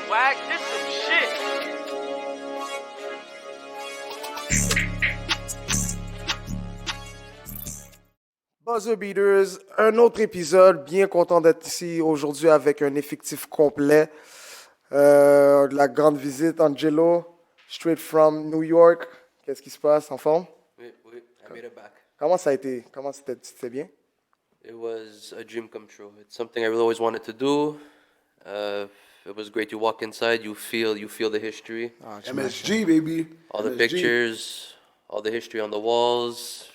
swag. This some shit. Buzzer Beaters, un autre épisode. Bien content d'être ici aujourd'hui avec un effectif complet. De la grande visite, Angelo, straight from New York. Qu'est-ce qui se passe, en forme? Oui, I made it back. Comment ça a été? Comment c'était bien? It was a dream come true. It's something I really always wanted to do. It was great. You walk inside, you feel the history. MSG, baby. All the MSG. pictures, all the history on the walls.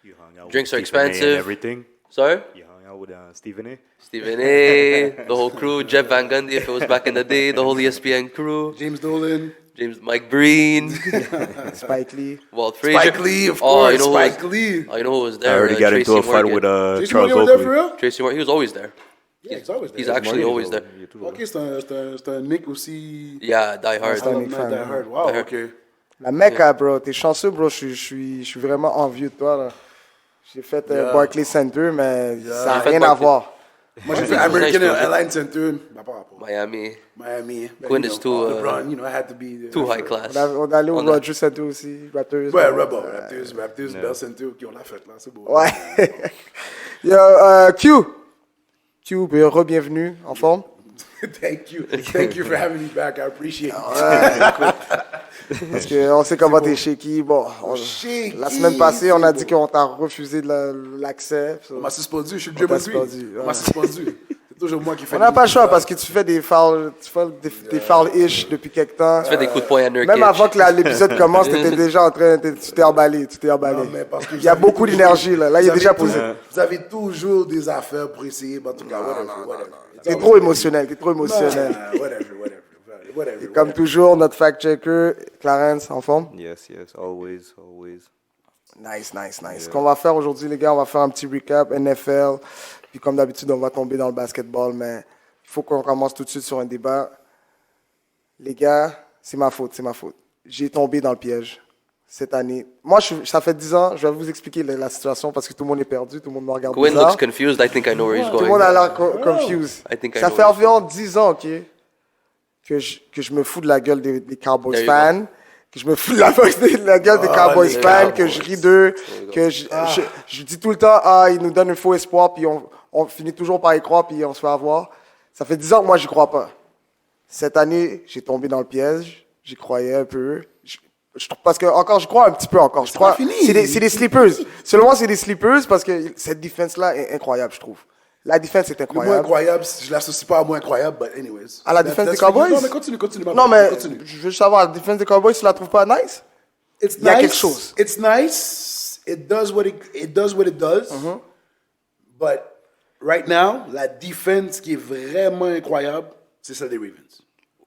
You hung out Drinks with are Stephen A. expensive. And everything. Sorry? You hung out with Stephen A. Stephen A., the whole crew, Jeff Van Gundy if it was back in the day, the whole ESPN crew, James Dolan. Mike Breen, Spike Lee. Walt Frazier. Spike Lee, of course. Spike Lee. Oh, you know who was I there? already got Tracy into a fight Morgan. with Jason Charles Morgan was there for Oakley. real? Tracy Morgan, he was always there. Yeah, he's always there. He's actually always there. Ok, c'est un Nick aussi. Yeah, Die Hard. C'est un Nick Man, fan. Die Hard. Wow, Die Hard. ok. La Mecca, bro. T'es chanceux, bro. Je suis vraiment envieux de toi, là. J'ai fait Barclays Center, mais ça n'a J'ai fait rien à Barclays. voir. Moi, j'ai fait American Airlines Center. Bah, pas rapport. Miami. Miami. Quinn is too, LeBron, you know, I had to be there. Too high class. On est allé au On a- Rogers Center aussi, Raptors. Ouais, Raptors, Bell Center, qui on l'a fait là, c'est beau. Ouais. Yo, Q, re-bienvenue, en forme? Thank you for having me back. I appreciate it. Parce qu'on sait comment t'es shaky. Bon, Shaky, la semaine passée, on a c'est dit beau. qu'on t'a refusé l'accès. On m'a suspendu, je suis le On t'a Draymond Green. suspendu, On ouais. m'a suspendu. C'est toujours moi qui fais On n'a pas le choix parce que tu fais des fouls-ish depuis quelque temps. Tu fais des coups de poing à Nurkic. Même avant que l'épisode commence, t'étais déjà en train, tu t'es emballé. Non, mais parce que Il y a beaucoup d'énergie là. Là, il est déjà posé. Vous avez toujours des affaires pour essayer, mais en tout cas, whatever. T'es trop émotionnel, Whatever. Et comme toujours, notre fact-checker, Clarence, en forme? Yes, always. Nice. Ce qu'on va faire aujourd'hui, les gars, on va faire un petit recap NFL. Puis comme d'habitude, on va tomber dans le basketball, mais il faut qu'on commence tout de suite sur un débat. Les gars, c'est ma faute. J'ai tombé dans le piège cette année. Moi, ça fait 10 ans, je vais vous expliquer la situation parce que tout le monde est perdu, tout le monde me regarde Quinn bizarre. looks confused. I think I know where he's Tout le going. monde a l'air confused. I think I Ça know fait where he's environ 10 ans, OK, que je me fous de la guelle des Cowboys There you fans, que je me fous de la gueule des Cowboys les fans, Cowboys. que je ris d'eux, que je dis tout le temps, ils nous donnent un faux espoir, puis on finit toujours par y croire, puis on se fait avoir. Ça fait 10 ans que moi, j'y crois pas. Cette année, j'ai tombé dans le piège, j'y croyais un peu. Parce que encore, je crois un petit peu encore. Je crois, pas fini. c'est des sleepers. Selon moi, c'est des sleepers parce que cette défense-là est incroyable, je trouve. La défense est Le mot incroyable. incroyable, je l'associe pas à mot incroyable, but anyways. À la défense des That's for you. Cowboys? Non, mais continue. Non, mais Continue. je veux juste savoir, la défense des Cowboys, tu la trouves pas nice? It's Il y a nice. quelque chose. It's nice. It does what it does. Mm-hmm. But right now, la défense qui est vraiment incroyable, c'est celle des Ravens.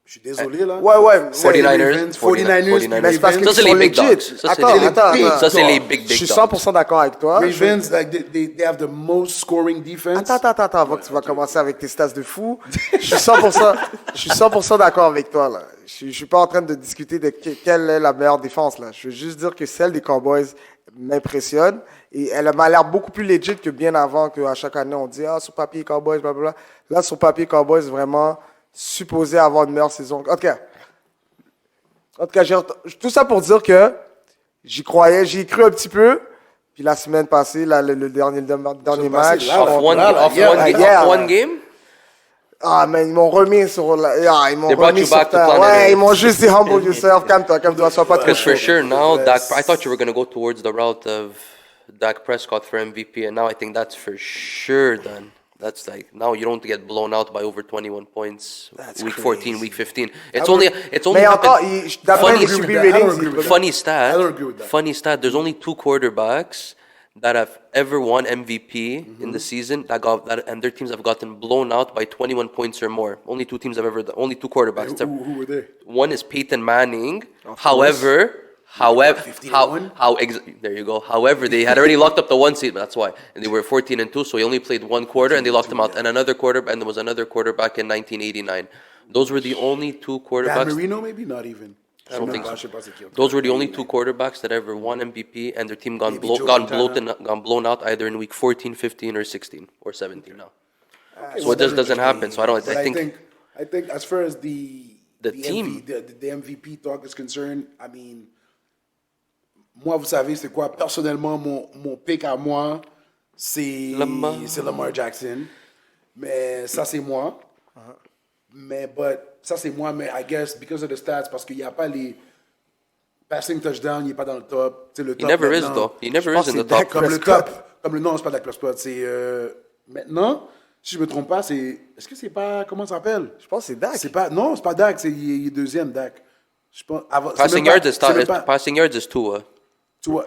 Je suis désolé là. Ouais. Celle des 49ers. Ravens, 49ers, Mais c'est parce Ravens. que Ça, c'est ils sont les big legit. dogs. Ça, c'est Attends. Ça, c'est les dogs. big Je suis dogs. 100% d'accord avec toi. Ravens, like they have the most scoring defense. Attends, avant que tu vas commencer avec tes stats de fou. Je suis 100% d'accord avec toi, là. Je suis pas en train de discuter de quelle est la meilleure défense, là. Je veux juste dire que celle des Cowboys m'impressionne. Et elle m'a l'air beaucoup plus legit que bien avant, qu'à chaque année, on dit, sur papier, Cowboys, blablabla. Là, sur papier, Cowboys, vraiment supposé avoir une meilleure saison. En tout cas, tout ça pour dire que j'y croyais, j'y ai cru un petit peu. Puis la semaine passée, là, le dernier match. là, Off one game? Mais ils m'ont remis sur la. Ils m'ont They brought remis you sur back to ta. planet Ouais, Earth. ils m'ont juste dit humble yourself, calme-toi, sois pas trop Because chaud. for sure now, I thought you were going to go towards the route of Dak Prescott for MVP, and now I think that's for sure done. That's like, now you don't get blown out by over 21 points That's week crazy. 14, week 15. It's only Mais encore, happened. d'après Funny- le QB I don't ratings, agree with that. Funny I stat. don't agree with that. Funny stat. There's only 2 quarterbacks that have ever won MVP in the season and their teams have gotten blown out by 21 points or more. Only 2 teams have ever. Only 2 quarterbacks. Who were they? One is Peyton Manning. Of However, 15-1? there you go. However, they had already locked up the 1 seed. That's why, and they were 14-2. So he only played 1 quarter, and they locked him out. And there was another quarterback in 1989. Those were the only 2 Dan quarterbacks. Marino, maybe not even. I don't think so. Je sais pas c'est qui. Those were the only 2 quarterbacks that ever won MVP, and their team gone blown out either in week 14, 15, or 16 or 17 now. So it just doesn't happen. So I But think I think as far as the The team. The MVP talk is concerned, I mean, moi, vous savez, c'est quoi? Personnellement, mon pick à moi, c'est Lamar Jackson. Mais ça, c'est moi. Mais I guess, because of the stats, parce qu'il n'y a pas les passing touchdown, il n'est pas dans le top. Le He top never is, maintenant, though. He never pense is in que the c'est top. Dak Comme le Prescott. top. Non, c'est pas Dak Prescott. C'est maintenant, si je me trompe pas, c'est. Est-ce que c'est pas. Comment ça s'appelle? Je pense que c'est Dak. C'est pas. Non, c'est pas Dak, il est deuxième, Dak. Je pense. Passing yards is Tua.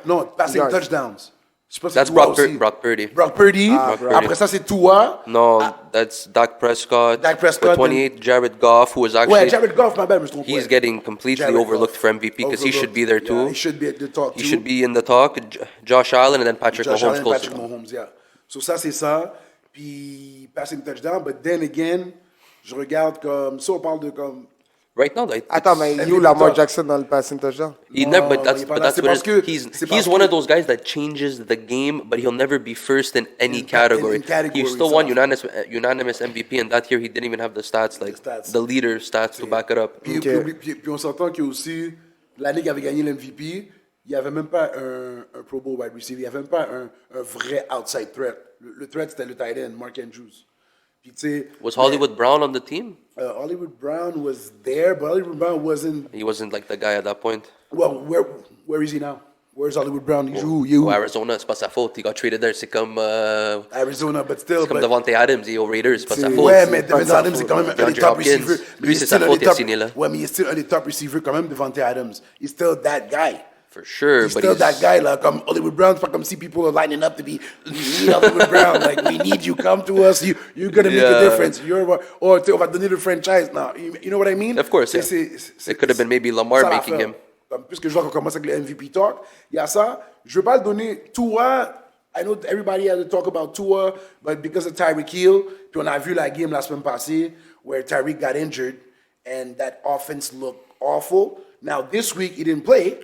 Non, passing Yards. touchdowns. Je pense que That's c'est Tua Brock aussi. Purdy. Brock Purdy. Purdy. Après ça, c'est Tua. No, that's Dak Prescott. Dak Prescott, With 28, Jared Goff, who is actually Ouais, Jared Goff, ma bad, je me trompe. he's ouais. getting completely Jared overlooked Goff. for MVP because he should be there too. Yeah, he should be at the talk He too. should be in the talk. Josh Allen and then Patrick Josh Mahomes Allen, close Patrick to him. Mahomes, yeah. So ça, c'est ça. Puis passing touchdown, but then again, je regarde comme. Ça, on parle de comme. Right now, Attends, mais MVP you, Lamar top. Jackson dans le passing touchdown? he never, but il that's est pas but là. that's C'est what parce que- it is. c'est He's parce one que- of those guys that changes the game, but he'll never be first in any In category. category, He still won so- unanimous MVP, and that year he didn't even have the stats like stats. the leader stats to back it up. Puis, Ok. puis on s'entend que aussi, l'année qu'il avait gagné l'MVP, il n'y avait même pas un Pro Bowl wide receiver, il n'y avait même pas un vrai outside threat. Le threat, c'était le tight end, Mark Andrews. Puis, tu sais, Was Hollywood Brown on the team? Hollywood Brown was there, but Hollywood Brown wasn't. He wasn't like the guy at that point. Well, where is he now? Where's Hollywood Brown? He's who? Oh, Arizona, c'est pas sa faute. He got traded there. C'est comme Arizona, but still. comme but- Davante Adams, il est aux Raiders, c'est pas sa faute. Ouais, mais pas de Devante sa Adams, faute. c'est quand même un des DeAndre top Hopkins. receivers. Lui, Mais il est c'est still sa un des faute, il a top- signé là. Ouais, mais il est still un des top receivers quand même, Devante Adams. He's still that guy. For sure, He's but still he's, that guy, là, comme Hollywood Brown, c'est pas comme si people are lining up to be, we need Hollywood Brown, like, we need you, come to us, you're gonna make a Yeah. difference, or tu sais, on va te donner le franchise, now, you know what I mean? Of course, yeah. C'est- It could have been maybe Lamar ça making l'affaire. him. Comme, puisque je vois qu'on commence avec le MVP talk, il y a ça, je veux pas le donner, Tua, I know everybody had to talk about Tua, but because of Tyreek Hill, puis on a vu la game la semaine passée, where Tyreek got injured, and that offense looked awful. Now, this week, he didn't play.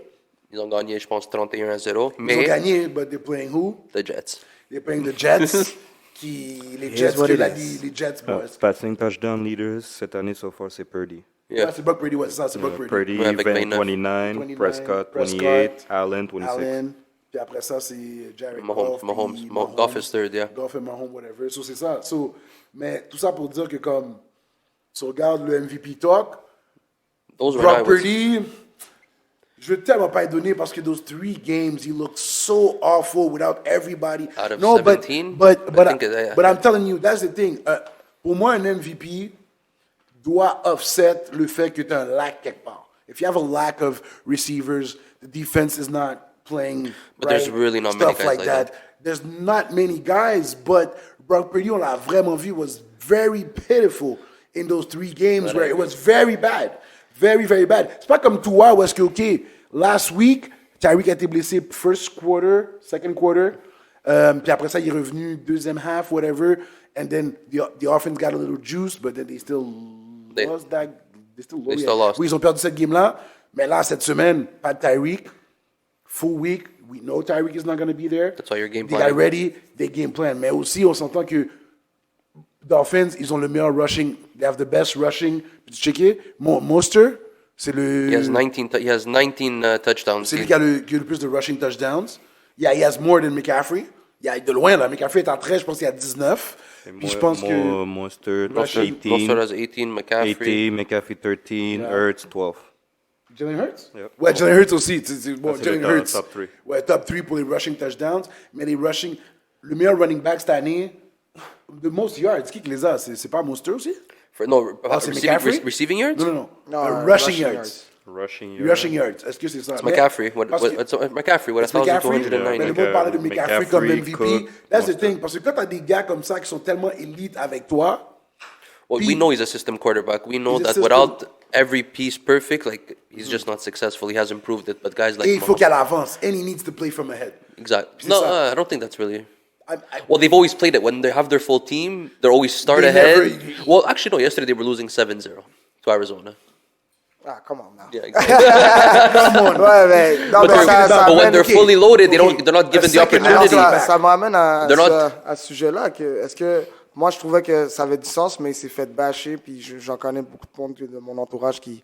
Ils ont gagné, je pense, 31-0. Ils ont Mais gagné, but they're playing who? the Jets. They're playing the Jets. Les Jets, what que it l'a is. dit, les Jets, boys. Passing touchdown leaders cette année so far, c'est Purdy. Yeah. Ouais, c'est Brock Purdy, ouais, c'est ça, c'est Brock Purdy. Purdy, Ouais, avec 29. 29, Prescott, 28, Allen, 26. Allen. Puis après ça, c'est Jared Mahomes, Goff. puis Goff is third, yeah. Goff et Mahomes, whatever. So, c'est ça. So, mais tout ça pour dire que comme tu regardes le MVP talk, Those were Brock nice. Purdy, je veux tellement pas y donner parce que those 3 games, he looked so awful without everybody. Out of no, 17? but I think yeah. but I'm telling you, that's the thing. Pour moi, un MVP doit offset le fait que tu as un lack quelque part. If you have a lack of receivers, the defense is not playing But right, there's really not many stuff guys like like that. There's not many guys, but Brock Purdy, on l'a vraiment vu, was very pitiful in those 3 games where it was very bad. Very, very bad. C'est pas comme Tua où est-ce que, OK, last week, Tyreek a été blessé first quarter, second quarter, puis après ça, il est revenu deuxième half, whatever, and then the offense got a little juice, but then they still lost that. They still lost. Oui, ils ont perdu cette game-là, mais là, cette semaine, pas de Tyreek, full week, we know Tyreek is not going to be there. That's why your game They plan. got ready, they game plan. Mais aussi, on s'entend que Dolphins, ils ont le meilleur rushing. They have the best rushing. Peux-tu checker? Monster, c'est le... He has 19 touchdowns. C'est lui qui a le plus de rushing touchdowns. Yeah, he has more than McCaffrey. Il y a de loin, là. McCaffrey est en 13, je pense qu'il y a 19. Puis je pense que... Monster, Rushing. 18, Monster has 18, McCaffrey. 18, McAfee 13, Hurts 12. Jalen Hurts? Yep. Ouais, Jalen Hurts aussi. Bon, c'est Jalen le Hurts. top 3. Ouais, top 3 pour les rushing touchdowns. Mais les rushing... Le meilleur running back cette année, the most yards, qui les a? C'est pas Monster aussi? No, c'est receiving, McCaffrey? receiving yards? Non. Non, Rushing yards. Rushing yards. Rushing yards. Est-ce que c'est ça? It's McCaffrey. Parce que- McCaffrey with C'est McCaffrey. Mais 1,290. le monde parlait de McCaffrey comme McCaffrey, MVP. Cook, That's the Monster. thing. Parce que quand t'as des gars comme ça qui sont tellement élites avec toi, Well, we know he's a system quarterback. We know He's a that system- without every piece perfect, like he's just not successful. He has improved it, but guys like et il faut Mahomes- qu'elle avance. And he needs to play from ahead. exactly. C'est No, ça. I don't think that's really. I- Well, they've always played it when they have their full team. They're always start They ahead. never- Well, actually, no. Yesterday they were losing 7-0 to Arizona. Ah, come on now. Yeah, exactly. Ouais, mais, non, but, mais they're- ça but when amène- they're okay. fully loaded, Okay. they're not given the second Alors, opportunity. round. ça me ramène à They're not- ce sujet-là. Est-ce que Moi, je trouvais que ça avait du sens, mais il s'est fait bâcher. Puis j'en connais beaucoup de monde de mon entourage qui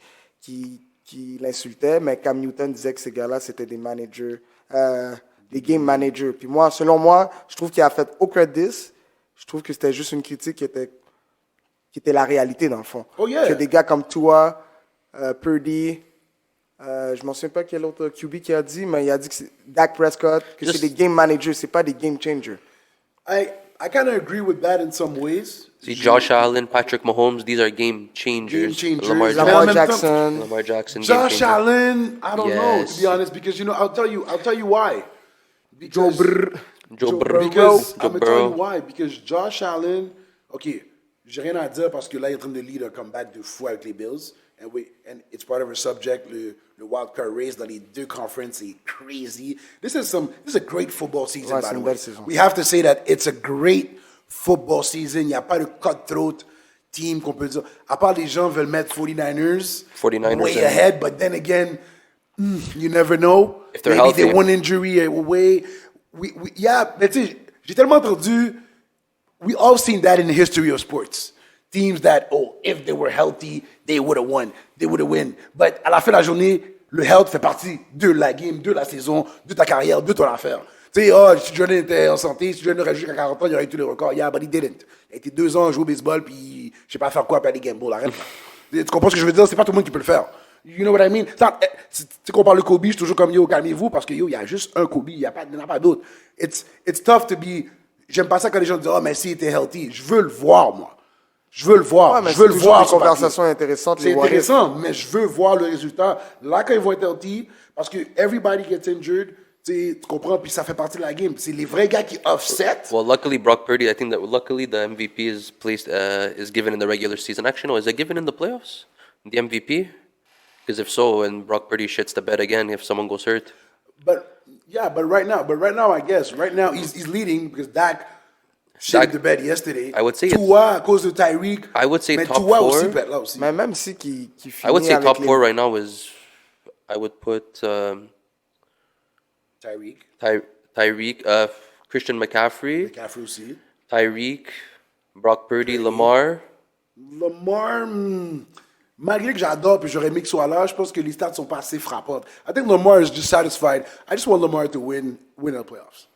l'insultait. Mais Cam Newton disait que ces gars-là, c'était des managers, des game managers. Puis moi, selon moi, je trouve qu'il a fait aucun diss. Je trouve que c'était juste une critique qui était la réalité, dans le fond. Oh, yeah. Que des gars comme toi, Purdy, je m'en souviens pas quel autre QB qui a dit, mais il a dit que c'est Dak Prescott, que c'est des game managers, c'est pas des game changers. I kind of agree with that in some ways. See, Josh Allen, Patrick Mahomes, these are game changers. Game changers. Lamar Lamar Jackson. Jackson. Lamar Jackson. Josh game changer. Allen, I don't know, Yes. to be honest, because I'll tell you why. Joe Because, Brr. Joe Burrow. because Joe I'm gonna tell you Burrow. why. Because Josh Allen, ok, j'ai rien à dire parce que là il est en train de lead un comeback de fou avec les Bills, and it's part of our subject. Le wild card race dans les deux conferences est crazy. This is a great football season, Ouais, by c'est the une way. belle saison. We have to say that it's a great football season. Il n'y a pas de cutthroat team qu'on peut dire. À part les gens veulent mettre 49ers, 49ers way in. ahead, but then again, you never know. If they're Maybe they healthy. one injury away. Yeah, mais tu sais, j'ai tellement entendu. We all seen that in the history of sports. Teams that, if they were healthy, they would have won. They would have won. But à la fin de la journée, le health fait partie de la game, de la saison, de ta carrière, de ton affaire. Tu sais, si Jordan était en santé, si Jordan aurait joué jusqu'à 40 ans, il aurait eu tous les records. Yeah, but he didn't. Il a été 2 ans à jouer au baseball, puis je sais pas faire quoi, puis aller gamble. Arrête. Tu comprends ce que je veux dire? C'est pas tout le monde qui peut le faire. You know what I mean? Tu sais, qu'on parle de Kobe, je suis toujours comme, calmez-vous, parce que, il y a juste un Kobe, il n'y en a pas d'autre. It's tough to be... J'aime pas ça quand les gens disent, mais s'il était healthy. Je veux le voir, moi. Je veux le voir. Ouais, mais je veux c'est le toujours voir. des sur papier. conversations intéressantes. C'est les what if. intéressant, mais je veux voir le résultat. Là, quand ils vont être healthy, parce que everybody gets injured, tu comprends, puis ça fait partie de la game. C'est les vrais gars qui offset. Well, luckily, Brock Purdy, I think that luckily the MVP is placed, is given in the regular season. Actually, no, is it given in the playoffs? The MVP? Because if so, and Brock Purdy shits the bed again if someone goes hurt. But right now, I guess, right now, he's leading because Dak shit the bed yesterday. I would say it's- Tua, à cause de Tyreek. I would say mais top Tua four. aussi pète là aussi. Mais même si qui finit I would say avec top les- 4 right now is, I would put Tyreek, Tyreek, Christian McCaffrey, McCaffrey aussi. Tyreek, Brock Purdy, Lamar. Lamar, malgré que j'adore puis j'aurais aimé qu'il soit là, je pense que les stats sont pas assez frappantes. I think Lamar is just satisfied. I just want Lamar to win the playoffs.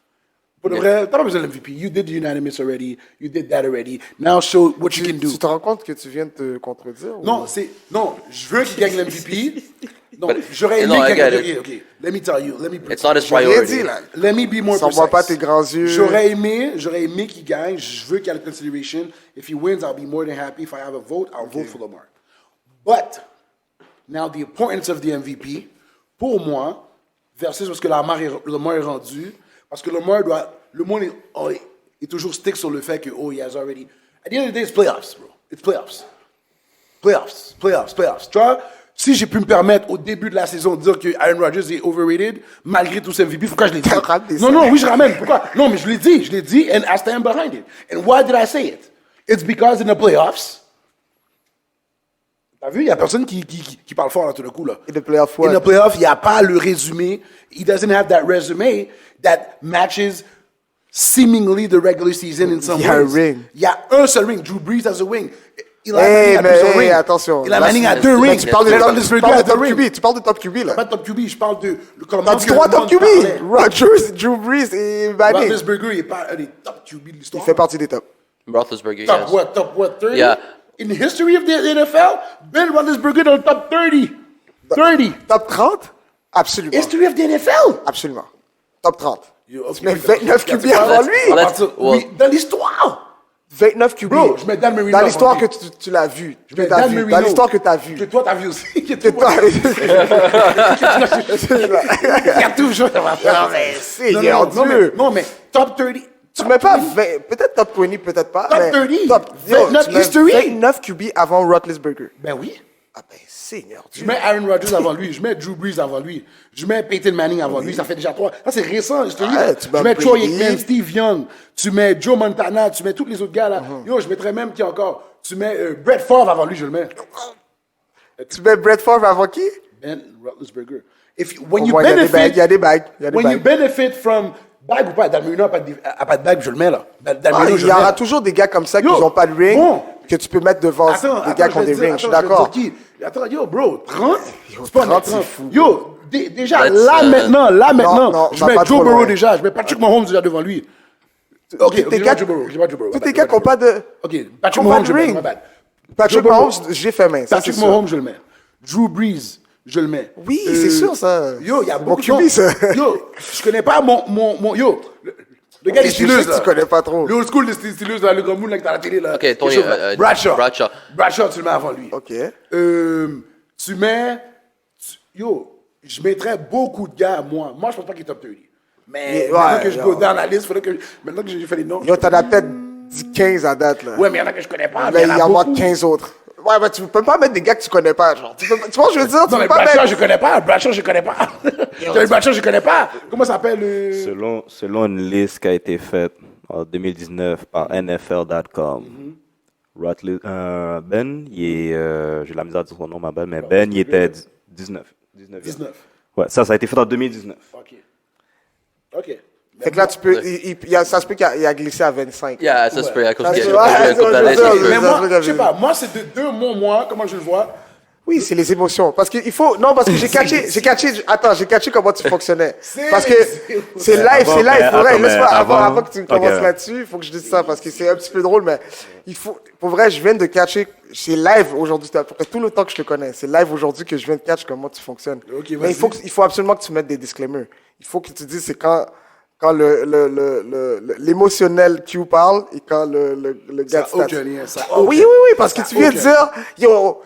Pour de vrai, t'as pas besoin de l'MVP. You did the unanimous already. You did that already. Now show what you can do. Tu te rends compte que tu viens de te contredire? Non, je veux qu'il gagne l'MVP. Non, But- j'aurais aimé no, I qu'il get gagne. it. Okay. Let me tell you. It's not his J'ai rien priority. dit, là. Let me be more Ça precise. voit pas tes grands yeux. J'aurais aimé qu'il gagne. Je veux qu'il y ait la consideration. If he wins, I'll be more than happy. If I have a vote, I'll vote for Lamar. But, now the importance of the MVP, pour moi, versus parce que Lamar est rendu, parce que le monde est toujours stick sur le fait que, he has already, at the end of the day, it's playoffs, bro. It's playoffs. Playoffs. Tu vois, si j'ai pu me permettre au début de la saison de dire que Aaron Rodgers est overrated, malgré tout ce MVP, pourquoi je l'ai dit? Ramène ça. Non, oui, je ramène. Pourquoi? Non, mais je l'ai dit, and I stand behind it. And why did I say it? It's because in the playoffs, t'as vu, il y a personne qui parle fort là tout d'un coup, là. In the playoff, In what? the playoff, il n'y a pas le résumé. He doesn't have that resume that matches seemingly the regular season in some Il y a un ways. ring. Il y a un seul ring. Drew Brees has a ring. Eli Hey, Manning a mais plusieurs hey, rings. attention. Eli Là, Manning a c'est- deux mais rings. tu parles de Ben top- Roethlisberger a deux rings. Tu parles de top QB, là. Pas de top QB, je parle de comment T'as dit que trois le top monde QB. parlait. Rodgers, Drew Brees et Manning. Roethlisberger n'est pas un des top QB de Il l'histoire. fait partie des top. Roethlisberger, Top yes. what? Top what? 30? Yeah. In the history of the NFL, Ben Roethlisberger dans le top 30. 30. Top 30? Absolument. History of the NFL. Absolument. Top 30. Yo, ok, Tu mets ok, 29 ok, QB avant let's- lui. À partir- well- oui, dans l'histoire. 29 QB. Bro, je mets Dan Marino Dans avant l'histoire lui. que tu l'as vu. Je mets Que t'as Dan vu. Marino. Dans l'histoire que t'as vu. Que toi, t'as vu aussi. Que Que toi, toi- il y a toujours Non, mais Seigneur Dieu. non, mais top 30. Tu mets pas 20, peut-être top 20, peut-être pas. Top mais 30. Top, 29 tu mets history. 29 QB avant Roethlisberger. Ben oui. Ah ben, Seigneur Je Dieu. mets Aaron Rodgers avant lui, je mets Drew Brees avant lui, je mets Peyton Manning avant lui, ça fait déjà 3. Ça, c'est récent, je te dis. Ouais, tu Je mets mets Troy Brady. Aikman, Steve Young, tu mets Joe Montana, tu mets tous les autres gars là. Yo, je mettrais même qui encore. Tu mets Brett Favre avant lui, je le mets. Tu mets Brett Favre avant qui? Ben Roethlisberger. When On you voit, il y a des benefit, bagues, il y a des bagues. Il y a des when you bagues. benefit from Bague ou pas, Dalmino a pas de bague, je le mets là. Dalmino, Il y aura toujours des gars comme ça qui n'ont pas de ring, que tu peux mettre devant des gars qui ont des rings. Je suis d'accord. Attends, yo, bro, 30? Yo, 30, c'est fou. Yo, déjà, Let's, maintenant, non, je va mets pas Joe trop Burrow loin. déjà, je mets Patrick Mahomes déjà devant lui. Ok, Tes j'ai gars- pas Joe Burrow, j'ai pas Joe Burrow. Tous tes gars qui n'ont pas de. Ok, Patrick Combat Mahomes, je le mets, ring. my bad. Patrick Joe Burrow. Mahomes, j'ai fait main. Ça, c'est Patrick sûr. Mahomes, je le mets. Drew Brees, je le mets. Oui, c'est sûr, ça. Yo, il y a C'est beaucoup mon QB, ça. Yo, je connais pas yo, le gars des Je sais Steelers, que là. tu connais pas trop. Le old school des Steelers, là, le grand moon, là, que t'as à la télé, là. Ok, Quelque Tony, chose, là. Bradshaw. Bradshaw, tu le mets avant lui. OK. Tu mets... Yo, je mettrais beaucoup de gars, moi. Moi, je pense pas qu'il est top 30. Mais maintenant que je go dans la liste, maintenant que j'ai fait les noms... Yo, t'en as peut-être 15 à date, là. Ouais, mais il y en a que je connais pas. Mais il y en a beaucoup. 15 autres. Ouais, mais tu peux pas mettre des gars que tu connais pas, genre. Tu vois ce que je veux dire? Tu Non, mais peux pas Bradshaw, mettre... je connais pas. Bradshaw, je connais pas. Bradshaw, je connais pas. Comment ça s'appelle Selon une liste qui a été faite en 2019 par NFL.com, Ben, j'ai la misère de dire son nom, ma belle, mais Ben, il était 19. 19. Ouais, ça a été fait en 2019. OK. Fait que là, tu peux... ça se peut qu'il a glissé à 25. Yeah, ça se peut. À cause qu'il y Ouais, a une couple d'années, ça se peut. Mais moi, ça, je sais pas, moi, c'est de deux mois, comment je le vois. Oui, c'est les émotions. Parce qu'il faut... Non, parce que j'ai catché comment tu fonctionnais. Parce que c'est live, Attends, Faudrait, mais laisse-moi, avant- avant que tu me commences Ok. là-dessus, il faut que je dise ça, parce que c'est un petit peu drôle, mais il faut... Pour vrai, je viens de catcher... C'est live aujourd'hui, après tout le temps que je te connais, c'est live aujourd'hui que je viens de catch comment tu fonctionnes. Ok, mais vas-y. il faut absolument que tu mettes des disclaimers. Il faut que tu dises c'est quand l'émotionnel Q parle et quand le gars de Ça a stats. aucun lien, ça a Oh, aucun- oui, parce que ça tu a viens de aucun- dire, yo,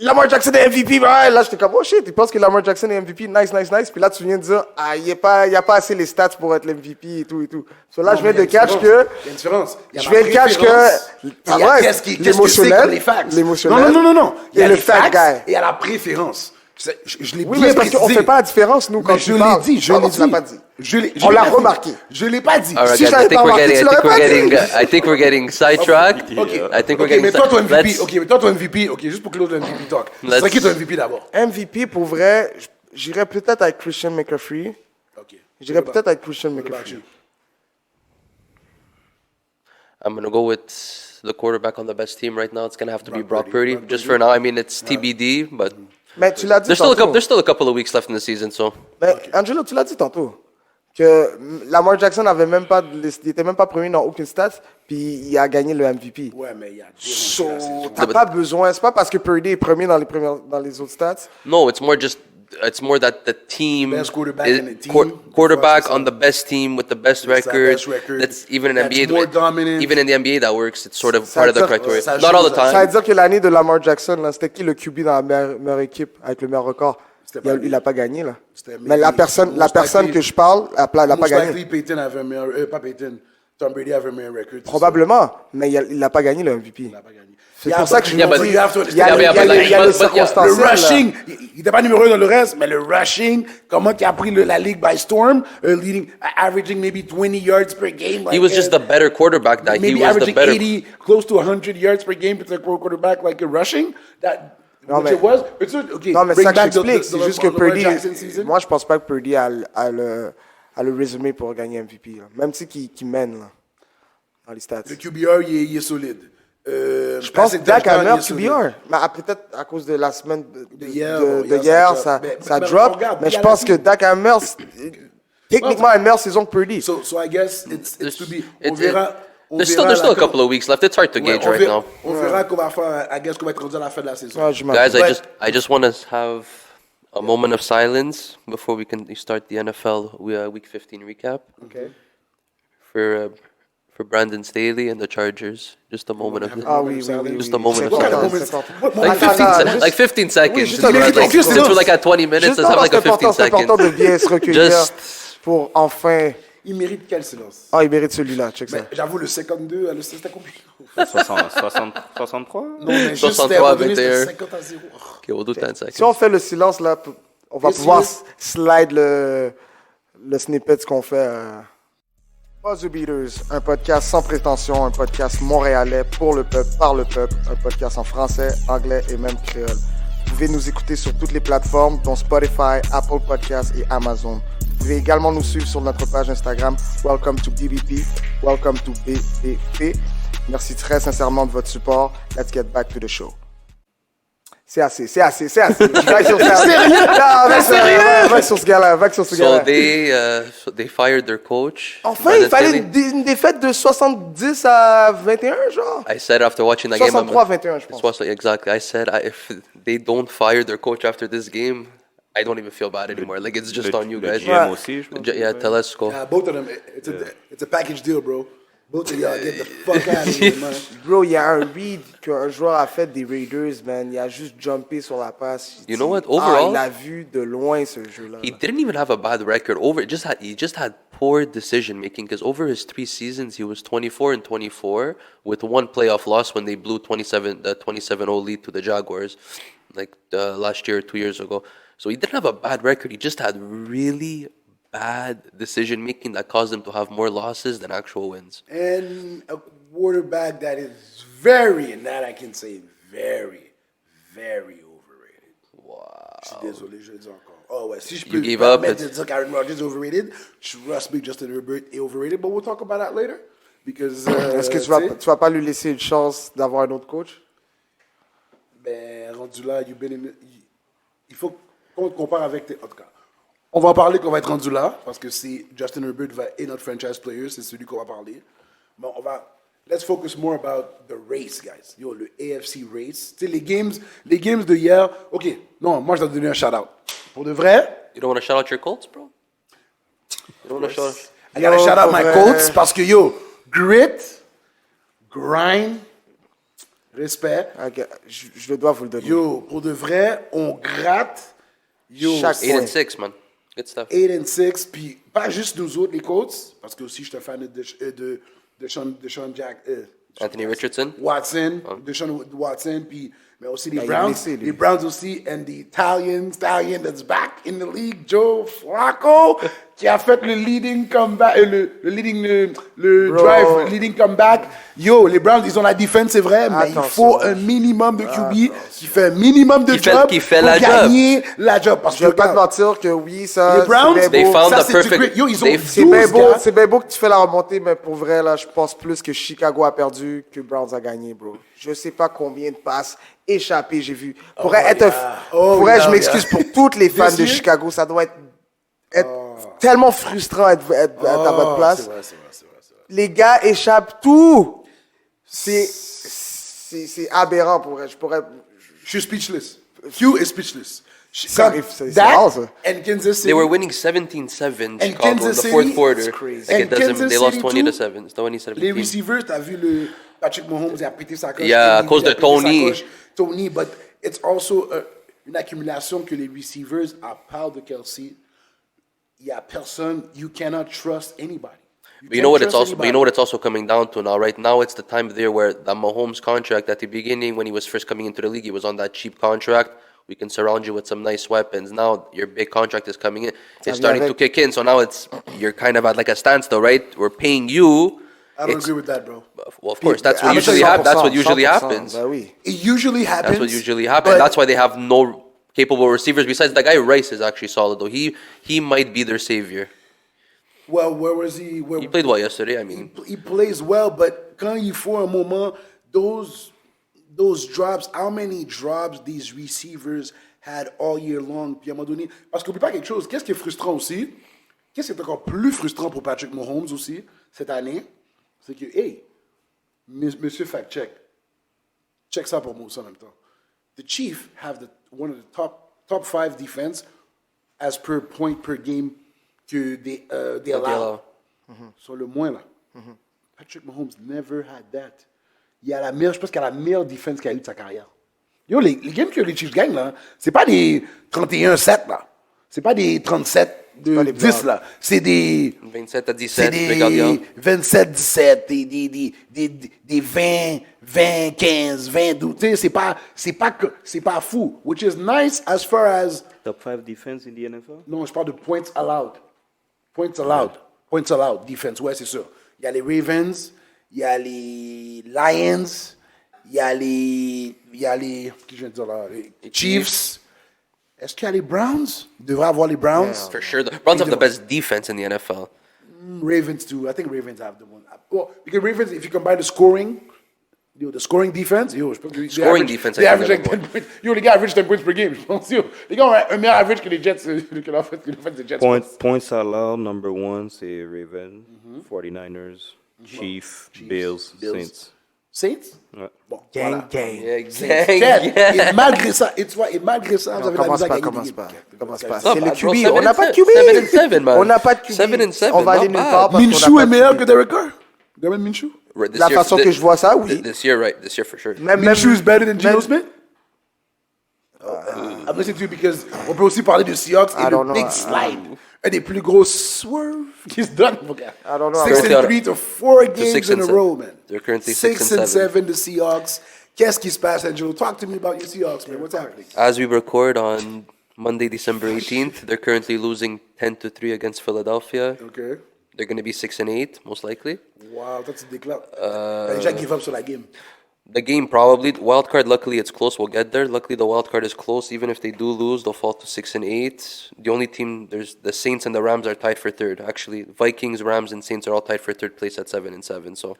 Lamar Jackson est MVP. Ouais, là, j'étais comme, oh shit, tu penses que Lamar Jackson est MVP? Nice. Puis là, tu viens de dire, ah, il n'y a pas assez les stats pour être l'MVP et tout. So là, je viens de catch que. Il y a une différence. Il y a Je ma viens de catch préférence, que. et il y a qu'est-ce que c'est comme les facts. L'émotionnel. Non. Il y a le les fact facts guy. et il y a la préférence. Je l'ai Oui, bien mais parce qu'on précisé. fait pas la différence, nous, quand Mais tu parles. je Pardon, l'ai tu l'as dit. pas dit. Je On l'ai l'a pas dit. remarqué. Je l'ai pas dit. All right, Si guys, je l'avais pas remarqué, tu l'aurais pas dit. I think we're getting sidetracked. I think we're Ok, getting mais toi, ton MVP. Let's- Ok, mais toi, ton MVP. Ok, juste pour close le MVP talk. Let's- C'est qui ton MVP d'abord? MVP, pour vrai, j'irais peut-être avec Christian McCaffrey. Ok. J'irais peut-être avec Christian McCaffrey. I'm going to go with the quarterback on the best team right now. It's going to have to be Brock Purdy. Just for now, I mean, it's TBD, but Mais tu l'as dit there's tantôt. still a couple of weeks left in the season, so Mais Angelo, tu l'as dit tantôt. Que Lamar Jackson n'était même pas premier dans aucune stat, puis il a gagné le MVP. Ouais, mais il y a So, t'as pas besoin, c'est pas parce que Purdy est premier dans les autres stats. no, it's more that the team Best quarterback is- in the team. quarterback on the best team with the best With the record. best record. That's even in That's NBA. more dominant. Even in the NBA, that works. It's sort of Ça part of veut the dire- criteria. ça Not all the joue, Ça time. veut dire que l'année de Lamar Jackson, là, c'était qui le QB dans la meilleure équipe avec le meilleur record? C'était pas lui. Il a pas gagné, là. C'était Mais la maybe- personne most likely- que je parle, elle a pas Most gagné. likely, Peyton avait un meilleur... pas Peyton. Tom Brady avait un meilleur record. Probablement, mais il n'a pas gagné le MVP. Il n'a pas gagné. C'est pour ça que je Yeah, me but- dis, you have to il y a understand- il y a le but- circonstanciel. Le là. rushing, il n'était pas numéro 1 dans le reste, mais le rushing, comment il a pris la ligue by storm, averaging maybe 20 yards per game. He was just the better quarterback. That he maybe was the averaging better. 80, close to 100 yards per game with a quarterback like a rushing. That, Non, which mais- it was. It's just, okay, Non, mais bring ça que back the- j'explique, the- c'est the juste que Lamar Purdy, Jackson season. moi je pense pas que Purdy a le résumé pour gagner MVP. Là. Même si qu'il mène là, dans les stats. Le QBR, il est solide. Je pense que Dak a un meilleur QBR. Mais peut-être à cause de la semaine de hier, ça drop. regarde, Mais il y je a pense la- que Dak a techniquement une meilleure saison que Purdy. So I guess it's to be. On It- verra. on There's verra still a la- couple of weeks left. It's hard to Ouais, gauge right now. on verra qu'on va faire. I guess qu'on va être rendu à la fin de la saison. Ouais, Guys, j'imagine. I just want to have a moment of silence before we can start the NFL Week 15 recap Okay. for Brandon Staley and the Chargers. Just a moment of Ah oui. Just a moment of What kind of silence. moments? C'est What Like moment? 15, Attends, like 15 seconds. juste Since un we're, minute. since we're like at 20 minutes, Juste let's have like a 15 c'est important de seconds. bien se recueillir Just- pour enfin... Il mérite quel silence? Ah, il mérite celui-là, check ça. Mais j'avoue, le 52, c'était compliqué. 63? Non, mais juste, 63 c'était à un moment donné, c'était 21. 50-0. Okay, we'll do 10 seconds. Si on fait le silence là, on va Yes, pouvoir yes. slide le snippet de ce qu'on fait. Pas The Beaters, un podcast sans prétention, un podcast montréalais pour le peuple, par le peuple, un podcast en français, anglais et même créole. Vous pouvez nous écouter sur toutes les plateformes, dont Spotify, Apple Podcasts et Amazon. Vous Vous pouvez également nous suivre sur notre page Instagram. Welcome to BBP. Welcome to BBP. Merci très sincèrement de votre support. Let's get back to the show. C'est assez. Va sur ce gars-là. So they fired their coach. Enfin, il fallait une défaite de 70 à 21, genre. I said after watching that game, 63-21, je pense. Exactly. I said if they don't fire their coach after this game, I don't even feel bad anymore. Like it's just on you guys. GM aussi, je pense. Yeah, Telesco. Yeah, both of them. It's a package deal, bro. Both of y'all get the fuck out of here, man. Bro, il y a un read qu'un joueur a fait des Raiders, man. Il a juste jumpé sur la passe. You know what? Overall, il a vu de loin ce jeu-là. He didn't even have a bad record. He just had poor decision making because over his 3 seasons he was 24-24 with one playoff loss when they blew 27-0 lead to the Jaguars, like last year, 2 years ago. So he didn't have a bad record. He just had really bad decision making that caused him to have more losses than actual wins. And a quarterback that is very, and that I can say very, very overrated. Wow. Je suis désolé, je le dis encore. Oh ouais, si je peux You gave up. permettre de dire qu'Aaron Rodgers is overrated, trust me, Justin Herbert est overrated, but we'll talk about that later. Because, Est-ce que tu vas pas lui laisser une chance d'avoir un autre coach? Ben, rendu là, il faut qu'on compare avec en tout cas. On va en parler qu'on va être rendu là, parce que c'est Justin Herbert est notre franchise player, c'est celui qu'on va parler. Mais let's focus more about the race, guys. Yo, le AFC race. Tu sais, les games de hier, ok, non, moi je dois te donner un shout-out. Pour de vrai. You don't want to shout out your Colts, bro? You don't want to shout out... I gotta shout out my Colts, parce que yo, grit, grind, respect. Okay. Je dois vous le donner. Yo, pour de vrai, on gratte. Yo, Chaque 8-6, man. Good stuff. 8-6, puis pas juste nous autres, les Colts, parce que aussi je suis fan de Sean Jack. Anthony Richardson. Watson, de Sean Watson, puis mais aussi les il est Browns. blessé, lui. Les Browns aussi, and the Stallion that's back in the league, Joe Flacco, qui a fait le leading comeback, le leading comeback. Yo, les Browns, ils ont la défense, c'est vrai, mais il faut un minimum de QB qui fait un minimum de job qui fait pour la gagner la job. Parce Je vais pas te mentir que oui, ça. les Browns, c'est bien They beau. found ça, the c'est perfect... du great. Yo, ils ont they- C'est bien 12 beau, gars. c'est bien beau que tu fais la remontée, mais pour vrai, là, je pense plus que Chicago a perdu que Browns a gagné, bro. Je sais pas combien de passes échappées j'ai vu. Je m'excuse pour toutes les fans de Chicago, ça doit être tellement frustrant à ta bonne place. C'est vrai. Les gars échappent tout. C'est aberrant pour vrai. Je suis speechless. Q is speechless. C'est That rare, ça. and Kansas City. They were winning 17-7 And Chicago in Kansas the fourth City, quarter. it's crazy. Like And it doesn't, Kansas they lost City 20-7. It's 20-17. Les receivers, t'as vu le Patrick Mahomes, il a pété sa coche. Yeah, à Tony, cause il a de pété sa Tony. coche. Tony, but it's also une accumulation que les receivers, à part de Kelsey, il y a personne, you cannot trust anybody. But you know what it's also coming down to now. Right now, it's the time of the year where the Mahomes contract at the beginning, when he was first coming into the league, he was on that cheap contract. We can surround you with some nice weapons. Now your big contract is coming in. It's starting to kick in. So now you're kind of at like a standstill, right? We're paying you. I don't agree with that, bro. Well, of course, that's I'm what usually saying happens. That's what 100%, usually happens. Ben oui. It usually happens. That's what usually happens. That's why they have no capable receivers. Besides, the guy Rice is actually solid though. He might be their savior. Well, where was he? He played well yesterday. I mean, He plays well, but quand il faut un moment, those drops, how many drops these receivers had all year long? Puis à un moment donné, parce qu'oublie pas quelque chose, qu'est-ce qui est frustrant aussi? Qu'est-ce qui est encore plus frustrant pour Patrick Mahomes aussi, cette année? C'est que, hey, monsieur fact-check, check ça pour moi aussi en même temps. The Chiefs have one of the top 5 defense as per point per game que they allow. Sur le moins, là. Patrick Mahomes never had that. Je pense qu'il a la meilleure défense qu'il a eu de sa carrière. Yo, les games que les Chiefs gagnent, là, c'est pas des 31-7, là. C'est pas des 37-10, là. C'est des... 27-17, C'est des regarde. 27-17, des 20-15, 22. Tu sais, c'est pas fou. Which is nice as far as... Top 5 defense in the NFL? Non, je parle de points allowed. Points allowed, defense, ouais, c'est sûr. Il y a les Ravens, il y a les Lions, il y a les... Qu'est-ce que je viens de dire là? Les Chiefs. Est-ce qu'il y a les Browns? Il devrait avoir les Browns. For sure. The Browns have the best defense in the NFL. Ravens too. I think Ravens have the one. Well, because Ravens, if you combine the scoring, the scoring defense, je pense que Scoring defense, they I average think like 10 points. Les gars average 10 points per game, je pense. Les gars ont un meilleur average que les Jets, que l'offense des Jets. Points allowed, number one, c'est Ravens, 49ers, Chiefs, Bills, Saints. Saints? Ouais. Bon, Gang, voilà. gang. Et malgré ça, vous avez la Commence misère à pas, gagner commence des pas. games. Commence pas. Not C'est le bad, bro. QB. On n'a pas de QB. 7-7, man. On n'a pas de QB. 7-7, On va aller not nulle bad. part parce qu'on Minshew n'a est pas meilleur de que QB. Derek Carr? Garmin Minshew? Right, this La year- façon que je vois ça, oui. This year, right? This year for sure. Même Minshew is better than Geno même- Smith? I'm listening to you because on peut aussi parler de Seahawks et I don't le know. big slide. Un des plus gros swerve he's done. I don't know. 6-3 to 4 games 6 in and a 7. row, man. They're currently 6 and 7 the Seahawks. Qu'est-ce qui se passe, Angelo? Talk to me about your Seahawks, man. What's happening? As we record on Monday, December 18th, they're currently losing 10-3 against Philadelphia. Okay. They're going to be 6-8, most likely. Wow, that's a déclin. T'as déjà give up sur la game. The game probably wild card. Luckily, it's close. We'll get there. Luckily, the wild card is close. Even if they do lose, they'll fall to 6-8. The only team there's the Saints and the Rams are tied for third. Actually, Vikings, Rams, and Saints are all tied for third place at 7-7. So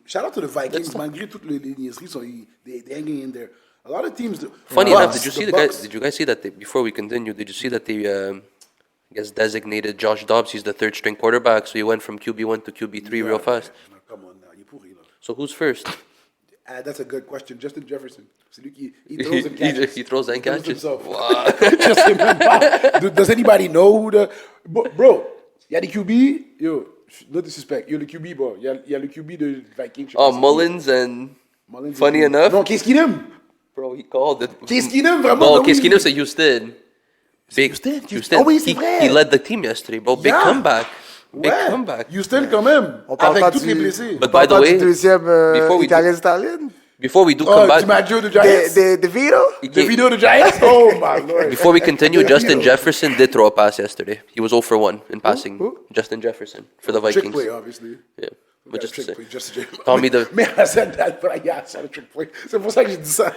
Shout out to the Vikings. Malgré toutes les niaiseries, they hanging in there. A lot of teams. funny Bucks, enough, did you see the guys? Bucks. Did you guys see that? Before we continue, did you see that they I guess designated Josh Dobbs? He's the third string quarterback, so he went from QB1 to QB3 real fast. No, come on now, il est pourri là. So who's first? That's a good question. Justin Jefferson. C'est lui qui he throws and catches. He throws and He throws catches. himself. Wow. Je sais même pas. Does anybody know who the... Bro, il y a des QB. Yo, no disrespect. Yo, le QB, bro. Il y a le QB de Vikings. je sais Oh, pas Mullins and Mullins funny et- enough, Non, Case Keenum. bro, he called it. Case Keenum, vraiment. No, oui. Case Keenum said Houston. Big Houston. Oh oui, c'est he, vrai. he led the team yesterday, bro. Big Yeah. comeback. Big Ouais. comeback. Houston quand même. On parle pas Avec tous du- les blessés. But On parle by the pas way, du deuxième before we do- Italien Stalin. before we do Oh, come back, DiMaggio de Giants. De Vito. he The came- video de Giants. Oh my lord. before we continue, Justin Vito. Jefferson did throw a pass yesterday. He was 0 for 1 in passing. Who? Justin Jefferson for the Trick Vikings. play, obviously. Yeah. But just to Trick say, play, just to Tommy the Mais I said that, but yeah, c'est un trick play. C'est pour ça que j'ai dit ça.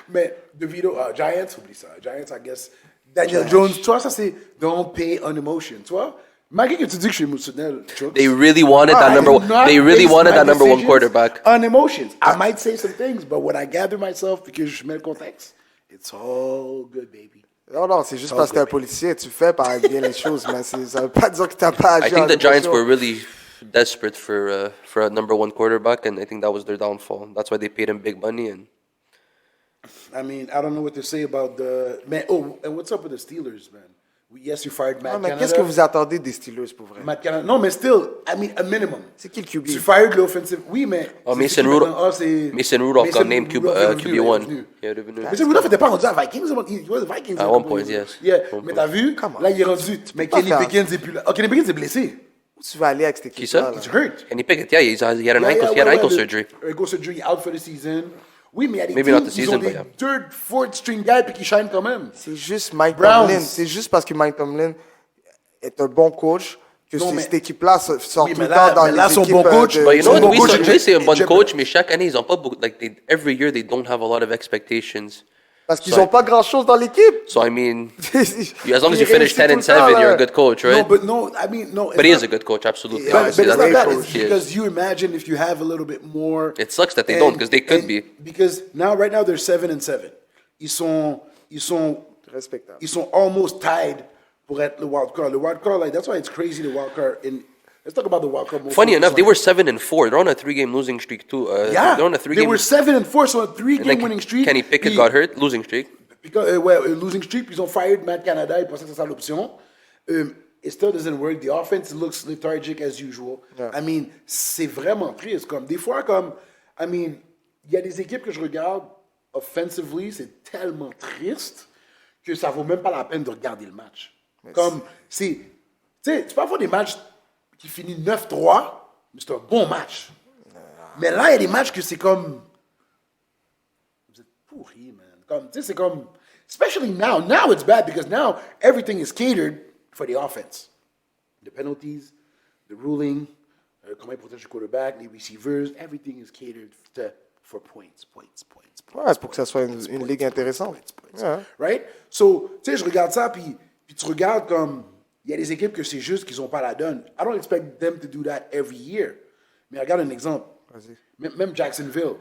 Mais DeVito, Giants, oublie ça. Giants, I guess. Daniel Jones, tu vois, ça c'est don't pay on emotion, tu vois. Malgré que tu dis que je suis émotionnel, Chuck. they really wanted that I number do one. not They really base wanted my that number one decisions quarterback. On emotions. I might say some things, but when I gather myself because je mets le contexte, it's all good, baby. Non, non, c'est juste parce que t'es un policier, tu fais par bien les choses, mais ça veut pas dire que t'as pas agi I think en the Giants émotion. were really desperate for a number one quarterback, and I think that was their downfall. That's why they paid him big money. And I mean, I don't know what to say about the man. Oh, and what's up with the Steelers, man? Yes, you fired Matt Non, mais Canada. qu'est-ce que vous attendez des Steelers pour vrai? Matt Canada. Non, mais still, I mean, a minimum. C'est qui le QB? Tu fired l'offensive. Oui, mais. Oh, c'est Mason qui Rudolph. maintenant? Ah, c'est- Mason Rudolph got Mason named Rudolph est revenu, QB1. est revenu. Yeah, revenu. Mason Rudolph n'était pas rendu à Vikings. He was Vikings. At one point, yes. Yeah, One mais point. t'as vu? Come on. Là, il est rendu. Mais pas Kenny faire. Pickens est plus là. Oh, Kenny Pickens est blessé. Où tu vas aller avec cette Qui ça? équipe-là? He's là? hurt. Can he pick it? Yeah, he had an Yeah, ankle. yeah, He had ouais, ankle ouais, surgery. Ankle surgery out for the season. Oui, mais il y a des Maybe teams not the qui season, ont des but yeah. third, fourth string guys puis qui shine quand même. C'est juste Mike Browns. Tomlin. C'est juste parce que Mike Tomlin est un bon coach que Non, mais- cette équipe-là sort Oui, tout mais le là- temps dans mais les là, son équipes bon coach- de- But you know Son what? bon coach, We say a bon Jeff- coach, mais chaque année, ils ont pas beaucoup, like every year they don't have a lot of expectations. Parce qu'ils So- n'ont pas grand-chose dans l'équipe. So I mean, As as long as you finish 10-7, you're a good coach, right? No, but no, I mean, no. But he is a good coach, absolutely. Yeah, Obviously, But it's that's not for that. sure. It's He is. because you imagine if you have a little bit more. It sucks that they don't, because they could and- be. Because now, right now, they're 7-7. Ils sont Respectable. ils sont almost tied pour être le wild card. The wild card, like that's why it's crazy. The wild card. Let's talk about the wild card. more Funny focus enough, they on were it. 7-4. They're on a 3-game losing streak too. Yeah, they're on a they 3-game. were 7-4, so a and 3-game then winning streak. Kenny Pickett Puis- got hurt, losing streak. Because, ouais, losing streak, puis ils ont fired Matt Canada, ils pensaient que c'était ça l'option. It still doesn't work. The offense looks lethargic as usual. Yeah. I mean, c'est vraiment triste. Comme, des fois, comme, I mean, il y a des équipes que je regarde offensively, c'est tellement triste que ça vaut même pas la peine de regarder le match. Comme, c'est, tu sais, tu peux avoir des matchs qui finissent 9-3, mais c'est un bon match. Mais là, il y a des matchs que c'est comme, vous êtes pourris, man. Comme, tu sais, c'est comme, especially now. Now it's bad because now everything is catered for the offense. The penalties, the ruling, comment ils protègent le quarterback, les receivers, everything is catered for points. Ouais, c'est pour que ça soit une ligue intéressante. Points. points. Right? So, tu sais, je regarde ça, puis tu regardes comme, il y a des équipes que c'est juste qu'ils n'ont pas la donne. I don't expect them to do that every year. Mais regarde un exemple. Même Jacksonville,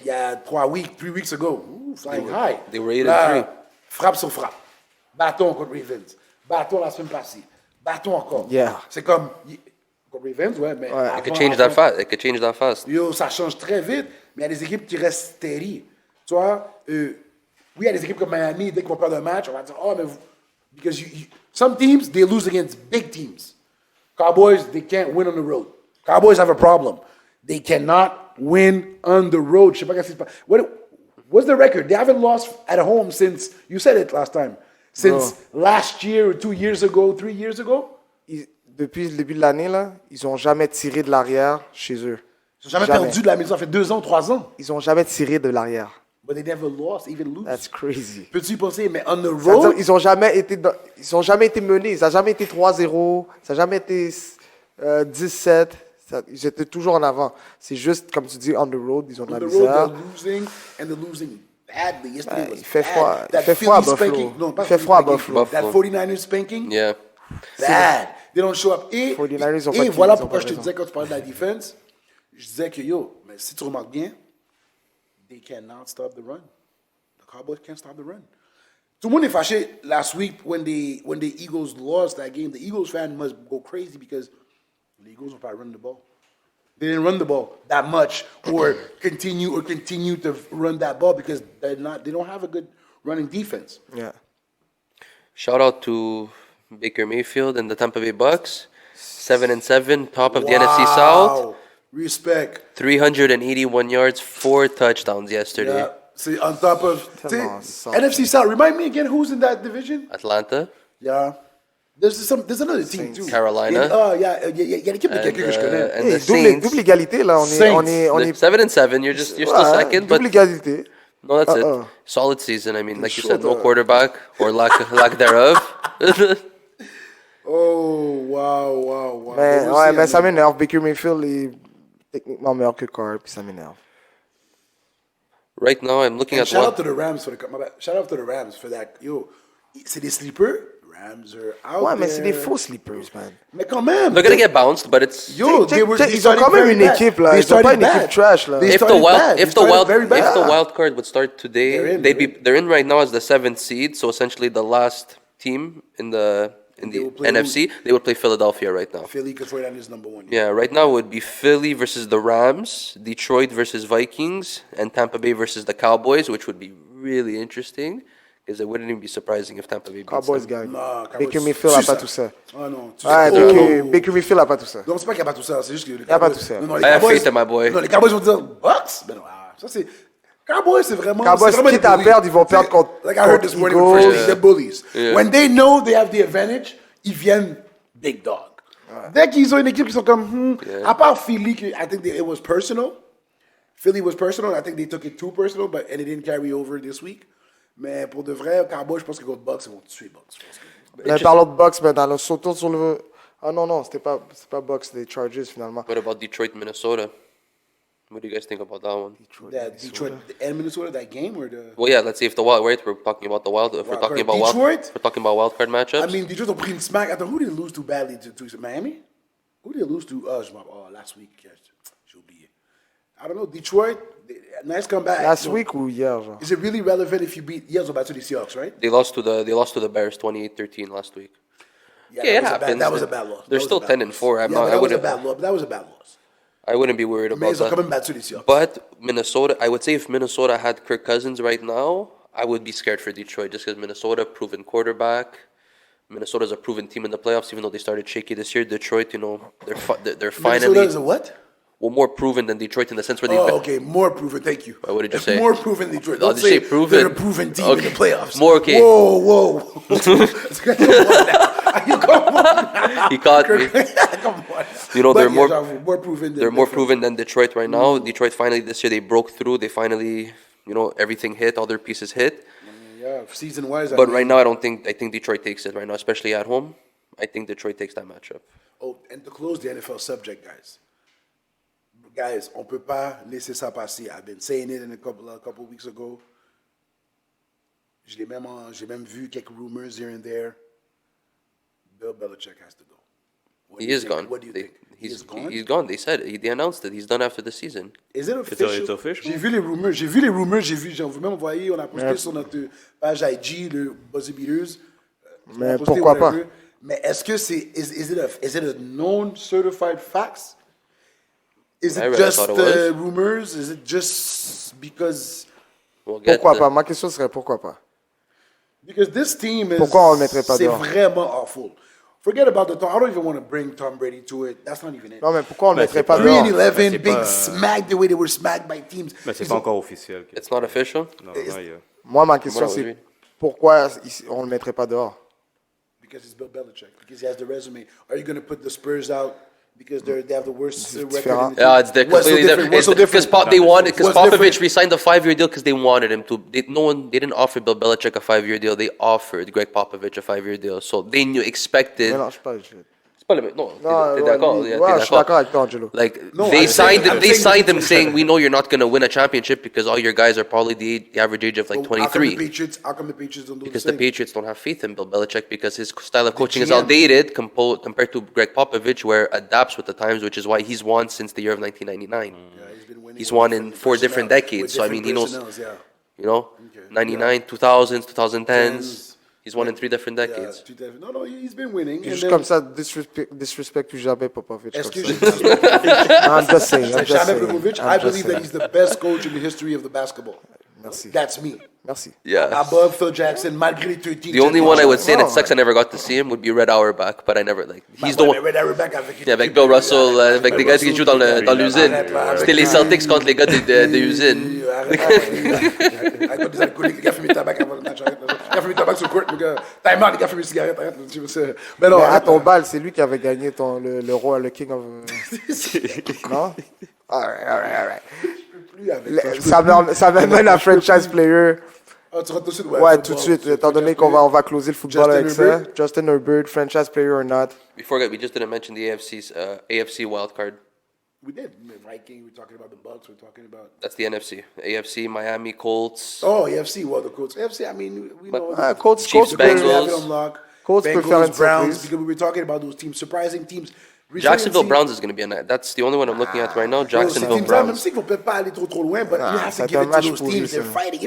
il y a 3 weeks ago, flying high. They were 8-3. Là, frappe sur frappe. Bâton contre Ravens. Bâton la semaine passée. Bâton encore. Yeah. C'est comme, contre Ravens, ouais, mais... It could change that fast. It could change that fast. Yo, ça change très vite, mais il y a des équipes qui restent steady. Tu vois, oui, il y a des équipes comme Miami, dès qu'on perd un match, on va dire, oh, mais vous... Because some teams, they lose against big teams. Cowboys, they can't win on the road. Cowboys have a problem. They cannot win on the road. Je sais pas qu'est-ce qui se passe. What's the record? They haven't lost at home since, you said it last time, since last year or 2 years ago, 3 years ago? Depuis le début de l'année, là, ils n'ont jamais tiré de l'arrière chez eux. Ils n'ont jamais perdu de la maison, ça fait 2 ans, 3 ans. Ils n'ont jamais tiré de l'arrière. But they never lost, even lose. That's crazy. Peux-tu y penser, mais on the C'est-à-dire, road... ils n'ont jamais été menés. Ça n'a jamais été 3-0. Ça n'a jamais été 17. Ils étaient toujours en avant. C'est juste, comme tu dis, on the road, ils ont de On la the road, misère. they're losing, and they're losing badly. Yesterday was Il fait bad. froid. Il That fait froid à Philly Buffalo. spanking- non, pas Il fait Philly froid à spanking. Buffalo. That 49ers spanking, Yeah. bad. They don't show up. Et 49ers ont pas de- voilà ils ont pourquoi pas je de te raison. disais quand tu parlais de la défense, je disais que yo, mais si tu remarques bien, they cannot stop the run. The Cowboys can't stop the run. Tout le monde est fâché last week when the Eagles lost that game. The Eagles fan must go crazy because the Eagles will probably run the ball. They didn't run the ball that much or continue to run that ball because they don't have a good running defense. Yeah. Shout out to Baker Mayfield and the Tampa Bay Bucks. 7-7, top of the NFC South. Respect. 381 yards, 4 touchdowns yesterday. Yeah. See, on top of Tellement soft. NFC South. Remind me again who's in that division? Atlanta. Yeah. There's another team too. Carolina. Il y a l'équipe de quelqu'un que je connais. And Hey, the double, Saints. double égalité, là. On est 7-7. You're still ouais, second, but double égalité. no, that's it. Solid season. I mean, like you said, no quarterback or lack thereof. Oh, wow. Mais, We'll ouais, see, mais ça I mean. m'énerve. Baker Mayfield est techniquement meilleur que Carr, puis ça m'énerve. Right now, I'm looking And at shout out what. to the Rams shout out to the Rams for that. Yo, c'est des sleepers. Rams are out Ouais, mais there. c'est des faux sleepers, man. Mais quand même. They're gonna get bounced, but it's Yo, Check, they were. check, they ils ont started quand même very une bad. équipe, là. They Ils ont pas started une équipe bad. trash, là. They if the started wild bad. They if the started wild very bad. if the wild card would start today, They're in, they're in right now as the 7th seed. So essentially, the last team in the will play NFC, they would play Philadelphia right now. Philly could 49ers number 1. Yeah, right now it would be Philly versus the Rams, Detroit versus Vikings, and Tampa Bay versus the Cowboys, which would be really interesting because it wouldn't even be surprising if Tampa Bay beats Cowboys them. gagne. Nah, Cowboys- Baker Mayfield n'a tu pas sais tout ça. Ah non. tu Ouais, sais- Baker Mayfield n'a pas tout ça. Donc c'est pas qu'il n'y a pas tout ça, c'est juste que les a pas Cowboys. tout ça. Non, les I have Cowboys- faith in my boy. Non, les Cowboys vont dire Bucks. Ben non, ça c'est. Cowboys, c'est vraiment. Cowboys, c'est vraiment quitte des à bullies. perdre, ils vont perdre contre- Like I heard this morning with Eagles. first, they're bullies. Yeah. When they know they have the advantage, ils viennent big dog. Dès qu'ils ont une équipe qui sont comme, à part Philly, I think it was personal. Philly was personal. I think they took it too personal, and it didn't carry over this week. Mais pour de vrai, Cowboys, je pense que contre Bucks, ils vont tuer Bucks. Je pense que- Mais parlons de Bucks, mais dans le sautant sur le. Ah non, c'est pas Bucks, c'est les Chargers finalement. What about Detroit, Minnesota? What do you guys think about that one? That Detroit and Minnesota, that game, or the. Well, yeah, let's see if the wild. Right, we're talking about the wild. If we're Wild talking card. about wild, Detroit? we're talking about wild card matchups. I mean, Detroit ont pris une smack. Attends, who did they lose to badly to Miami? Who did they lose to? Last week. J'ai oublié. I don't know. Detroit, nice comeback. Last No. week ou hier, genre? Is it really relevant if you beat? Yes, about to the Seahawks, right? They lost to the Bears 28-13 last week. Yeah, it happens. That was a bad loss. They're That was still a bad 10-4. loss. I'm Yeah, not- but I that was a wouldn't- bad loss. That was a bad loss. I wouldn't be worried Mais about ils ont that. quand même battu les Seahawks. But Minnesota, I would say if Minnesota had Kirk Cousins right now, I would be scared for Detroit just because Minnesota, proven quarterback. Minnesota's a proven team in the playoffs, even though they started shaky this year. Detroit, they're finally Minnesota is a what? more proven than Detroit in the sense where they. Oh, okay, more proven. Thank you. What did you It's say? More proven than Detroit. Oh, Don't did you say say proven? they're a proven team in Okay. the playoffs. More okay. Whoa. Come on. He caught me. Come on. They're But more. yeah, more proven. They're more proven than Detroit right now. Detroit finally this year they broke through. They finally, everything hit. All their pieces hit. Yeah, season wise. But right now, I think Detroit takes it right now, especially at home. I think Detroit takes that matchup. Oh, and to close the NFL subject, guys. Guys, on peut pas laisser ça passer. I've been saying it a couple weeks ago. J'ai même vu quelques rumors here and there. Bill Belichick has to go. He is gone. What do you think? He's gone? He's gone. They announced it. He's done after the season. Is it official? It's official? J'ai vu les rumeurs. J'ai même envoyé, on a posté sur notre page IG, le Buzzy Beaters. Mais pourquoi pas? Mais est-ce que c'est, is it a known certified facts? Is it just rumors? Is it just because? Pourquoi pas? Ma question serait pourquoi pas? Because this team is. Pourquoi on le mettrait pas c'est dehors? vraiment awful. Forget about the I don't even want to bring Tom Brady to it. That's not even it. Non, mais pourquoi on le mettrait pas 3 dehors? and 11, c'est big pas- smack the way they were smacked by teams. Mais c'est pas encore officiel. It's not official. Non, non, il y a- Moi, ma question, Voilà, c'est oui. pourquoi on le mettrait pas dehors? Because it's Bill Belichick. Because he has the resume. Are you going to put the Spurs out because they have the worst record? différent. In the Yeah, league? it's completely What's so different. What's so Because different? they wanted because What's Popovich different? re-signed a 5-year deal because they wanted him to. They didn't offer Bill Belichick a 5-year deal. They offered Greg Popovich a 5-year deal. So they expected. Mais non, je sais pas. C'est pas le même. Non, Non, t'es ouais, d'accord. lui- yeah, ouais, t'es je suis d'accord avec toi, Angelo. Like No, they I'm saying- they signed him I'm saying, "We know you're not going to win a championship because all your guys are probably the average age of like How come the 23." How come the Patriots don't do Because the the same? Patriots don't have faith in Bill Belichick because his style of coaching is GM. outdated compared to Greg Popovich, where adapts with the times, which is why he's won since the year of 1999. Yeah, he's been winning He's with won in different 4 different personnel, decades, with so I mean, he knows, different personnels, you know, Okay. 99, 2000s, 2010s. Tens. He's won in 3 different Yeah, decades. no, he's been winning. And Juste then- comme ça, disrespect plus jamais Popovich. Est-ce que Comme j'ai ça. I'm just saying. I'm just Jamais saying. Popovich? I'm I just believe that saying. he's the best coach in the history of the basketball. Merci. That's me. Merci. Yeah. Above Phil Jackson, malgré les 13 The only one I would say No. that sucks I never got to see him would be Red Auerbach, but I never like. He's the Ouais, one. Red Auerbach avec Yeah, avec Bill Russell, avec les gars qui jouent dans l'usine. Arrête là, C'était les Celtics contre les gars de l'usine. Arrête des alcooliques, les gars fument du tabac avant le match. Arrête, là. Les gars fument du tabac sur le court, les gars. Time out, les gars fument des cigarettes. Arrête, tu veux ça. Mais non, Mais à arrête, ton là. bal, c'est lui qui avait gagné le roi, le king of. Non? Alright. Plus avec toi, je peux Ça m'amène à franchise player. Ah, tu rentres tout de suite? Ouais, football. tout de suite. Étant donné qu'on va closer le football Justin avec ça. Herbert. Justin Herbert, franchise player or not. Before that, we just didn't mention the AFC wildcard. We did. Viking, we're talking about the Bucks, we're talking about... That's the NFC. AFC, Miami, Colts. Oh, AFC, well, the Colts. AFC, I mean, we know... Colts, Chiefs, Colts, We have it Bengals. on lock. Colts peut faire une Browns, surprise. because we were talking about those teams, surprising teams. Jacksonville Resiliency. Browns is going to be that's the only one I'm looking at right now. Those Jacksonville teams, même Browns. s'ils ne vont peut-être pas aller trop loin, but you have to c'est give un it to match those pourri, teams. They're ça. fighting.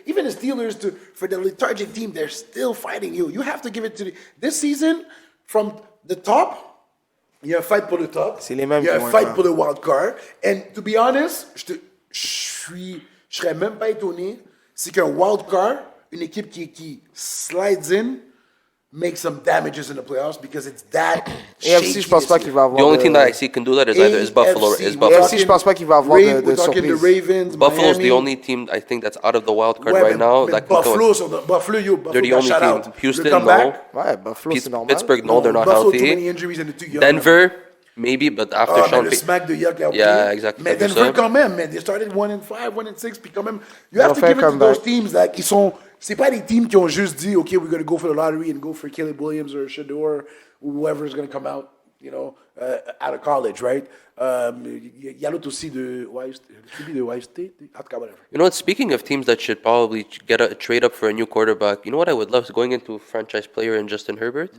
Even the Steelers, for the lethargic team, they're still fighting you. You have to give it to this season, from the top, il y a un fight pour le top. C'est les mêmes Il y a qui un vont fight être pour le wild card. And to be honest, je serais même pas étonné si qu'un wild card, une équipe qui slides in, make some damages in the playoffs because it's that AFC, je pense pas qu'il va avoir. The only de- team that I see can do that is either Buffalo. AFC, Is we're Buffalo. AFC, je pense pas qu'il va avoir de we're talking the surprise. Ravens, Buffalo's the Miami. only team I think that's out of the wild card Ouais, right now. mais That can Buffalo, go. Buffalo, They're the got only shut team. out. Houston, Le comeback, no. Ouais, Buffalo, c'est normal. Pittsburgh, no, they're not Buffalo, too many healthy. injuries and the two young. Denver, maybe, but after Oh, mais Sean le Payton. smack de Yuck, là, Yeah, ok. exactly, Mais t'as vu Denver ça? quand même, mais they started 1-5, 1-6, puis quand même, you Ils have ont to fait give it un to those comeback. teams là, qui sont, c'est pas des teams qui ont juste dit, okay, we're gonna go for the lottery and go for Caleb Williams or Shador, whoever is gonna come out, you know, out of college, right? Il y a l'autre aussi de Ohio State, en tout cas, whatever. You know what? Speaking of teams that should probably get a trade up for a new quarterback, you know what I would love going into a franchise player in Justin Herbert.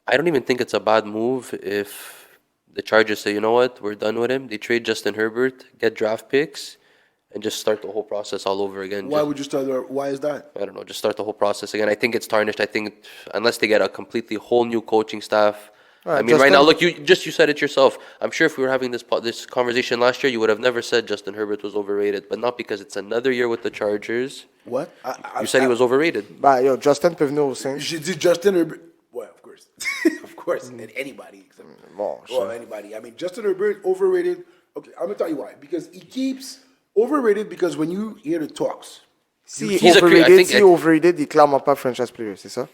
I don't even think it's a bad move if the Chargers say, you know what, we're done with him. They trade Justin Herbert, get draft picks, and just start the whole process all over again. Why would you start there? Why is that? I don't know, just start the whole process again. I think it's tarnished. I think unless they get a completely whole new coaching staff. I mean, right now, look, you said it yourself. I'm sure if we were having this conversation last year, you would have never said Justin Herbert was overrated, but not because it's another year with the Chargers. What? You said he was overrated. Bah, yo, Justin peut venir au Saints. J'ai dit Justin Herbert. Well, of course. Of course. And anybody. Except, Bon, well, anybody. I mean, Justin Herbert, overrated. Okay, I'm going to tell you why. Because he keeps overrated because when you hear the talks. Si He's a cre- I think- overrated, il est clairement pas franchise player, c'est ça?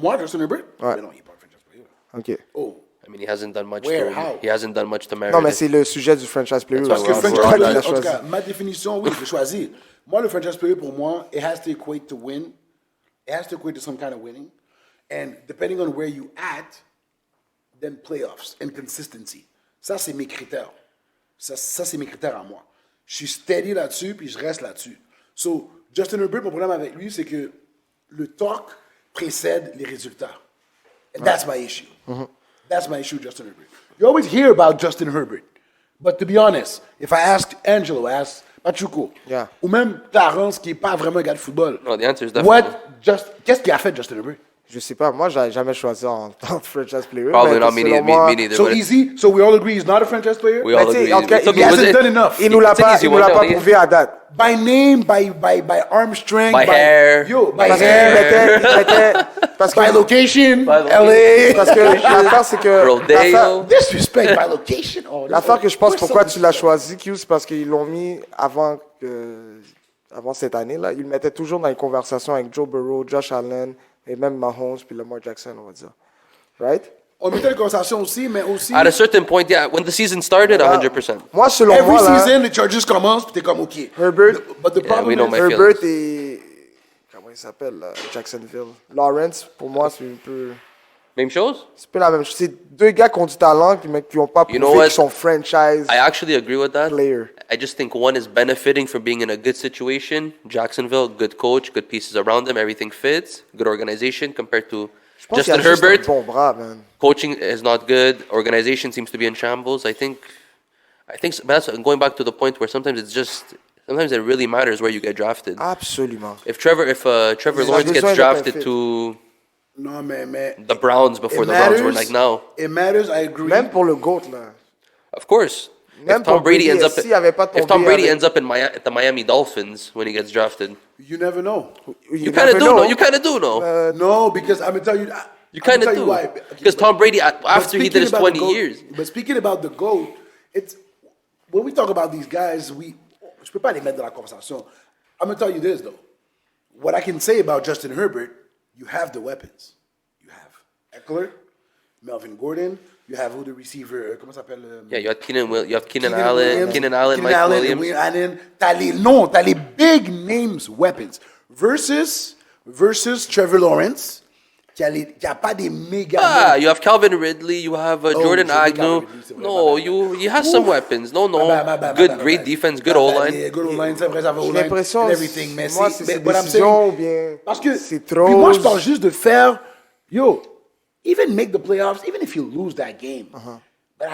Moi, Justin Herbert? Ouais. Mais non, il n'est pas un franchise player. OK. Oh. I mean, he hasn't done much. Where? How? He hasn't done much to merit Non, mais it. c'est le sujet du franchise player. Parce que Ouais, franchise ouais, player, il a en tout choisi. cas, ma définition, oui, je vais choisir. Moi, le franchise player, pour moi, it has to equate to win. It has to equate to some kind of winning. And depending on where you at, then playoffs and consistency. Ça, c'est mes critères. Ça c'est mes critères à moi. Je suis steady là-dessus, puis je reste là-dessus. So, Justin Herbert, mon problème avec lui, c'est que le talk précède les résultats. And that's my issue. That's my issue, Justin Herbert. You always hear about Justin Herbert. But to be honest, if I ask Angelo, I ask Pachuco, Yeah. ou même Clarence, qui n'est pas vraiment un gars de football, No, the answer is definitely. qu'est-ce qu'il a fait, Justin Herbert? Je sais pas, moi, j'avais jamais choisi en tant que franchise player. Probably mais not me selon neither. moi- Me neither. So but easy, so we all agree he's not a franchise player? we Mais all tu sais, agree. en tout cas, It took- he hasn't was it- done enough. Il nous l'a It's an pas, easy il nous l'a one, pas yeah. prouvé à date. By name, by arm strength, By hair. by Parce qu'il hair, mettait, parce que, by location, By LA. parce que l'affaire, c'est que, Rodeo. Disrespect by location. Oh, l'affaire que je pense where's pourquoi some tu l'as disrespect? choisi, Q, c'est parce qu'ils l'ont mis avant cette année, là. Ils le mettaient toujours dans les conversations avec Joe Burrow, Josh Allen, et même Mahomes, puis Lamar Jackson, on va dire. Right? On mettait la conversation aussi, mais aussi, At a certain point, yeah, when the season started, 100%. Moi, selon every moi, là, season, les Chargers commencent, puis t'es comme, OK. Herbert, But the problem we know is, my Herbert feelings. et... Comment il s'appelle, là? Jacksonville. Lawrence, pour moi, c'est un peu... Même chose? C'est pas la même chose. C'est deux gars qui ont du talent, mais qui n'ont pas You prouvé know what? qu'ils sont franchise I actually agree with that. player. I just think one is benefiting from being in a good situation. Jacksonville, good coach, good pieces around him, everything fits, good organization compared to Je pense qu'il Justin y a juste Herbert. un bon bras, man. Coaching is not good. Organization seems to be in shambles. I think but that's going back to the point where sometimes it really matters where you get drafted. Absolument. If Trevor Il a Lawrence besoin gets d'être drafted un fit. to non, mais the Browns before it the Browns were matters. like now, It matters, I agree. Même pour le GOAT, là. of course. Même If Tom pour Brady Brady, ends up s'il avait pas if Tom tombé Brady avec- ends up at the Miami Dolphins when he gets drafted, You never know. you kind of do know. You kind of do know. No, because I'm going to tell you... You kind of do. why. Because Tom Brady, after he speaking did his about the 20 GOAT- years. But speaking about the GOAT, it's... When we talk about these guys, je peux pas les mettre dans la conversation. I'm going to tell you this, though. What I can say about Justin Herbert, you have the weapons. You have Eckler, Melvin Gordon, you have who the receiver, comment ça s'appelle? Yeah, you have Keenan Williams, Allen, Mike Williams. And then t'as les big names weapons versus Trevor Lawrence qui a pas des méga names. You have Calvin Ridley, you have Jordan Calvin Agnew. Ridley, c'est vrai, No, my bad. you have some weapons. No, My bad, good, my great bad. defense, good My O bad, line. yeah, good O-line, c'est vrai, ça va J'ai O-line l'impression, and everything. Mais moi, c'est what I'm décisions saying- ou bien Parce que c'est puis moi, je trop... parle juste de faire, yo, even make the playoffs, even if you lose that game. But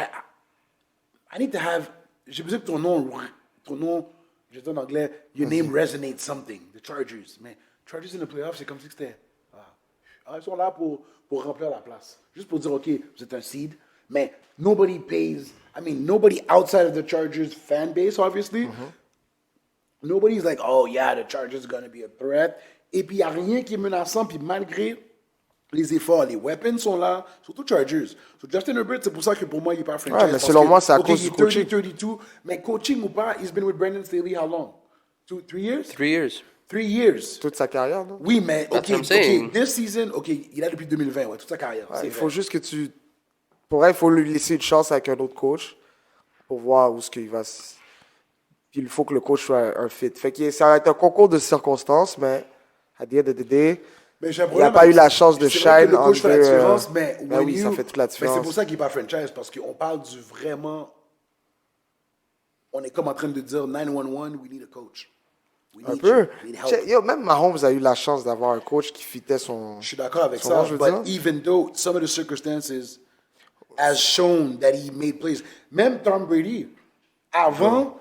I need to have, j'ai besoin que ton nom, je dis en anglais, your name resonates something, the Chargers. Mais Chargers in the playoffs, c'est comme si c'était, ils sont là pour remplir la place. Juste pour dire, OK, vous êtes un seed, mais nobody outside of the Chargers fan base, obviously, nobody's like, oh yeah, the Chargers are going to be a threat. Et puis, il n'y a rien qui est menaçant, puis malgré les efforts, les weapons sont là, surtout Chargers. So Justin Herbert, c'est pour ça que pour moi, il n'est pas franchise. Ouais, mais parce selon que, moi, c'est à OK, cause il du est coaching. 32, mais coaching ou pas, he's been with Brandon Staley how long? 3 years? 3 years. 3 years. Toute sa carrière, non? Oui, mais That's what I'm saying. this season, il a depuis 2020, ouais, toute sa carrière. Ouais, c'est il vrai. faut juste que tu... Pour elle, il faut lui laisser une chance avec un autre coach pour voir où est-ce qu'il va... Puis il faut que le coach soit un fit. Fait que ça va être un concours de circonstances, mais à the end of the day, Mais j'ai un il n'a problème pas avec- eu la chance de c'est vrai que shine le coach fait la entre, différence, mais ben when oui, ça fait toute la Mais c'est différence. pour ça qu'il n'est pas franchise, parce qu'on parle du vraiment... On est comme en train de dire 911, we need a coach. We Un need peu. you. We need help. Yo, même Mahomes a eu la chance d'avoir un coach qui fitait son... Je suis d'accord avec son ça, rôle, je veux but dire. even though some of the circumstances has shown that he made plays. Même Tom Brady, avant,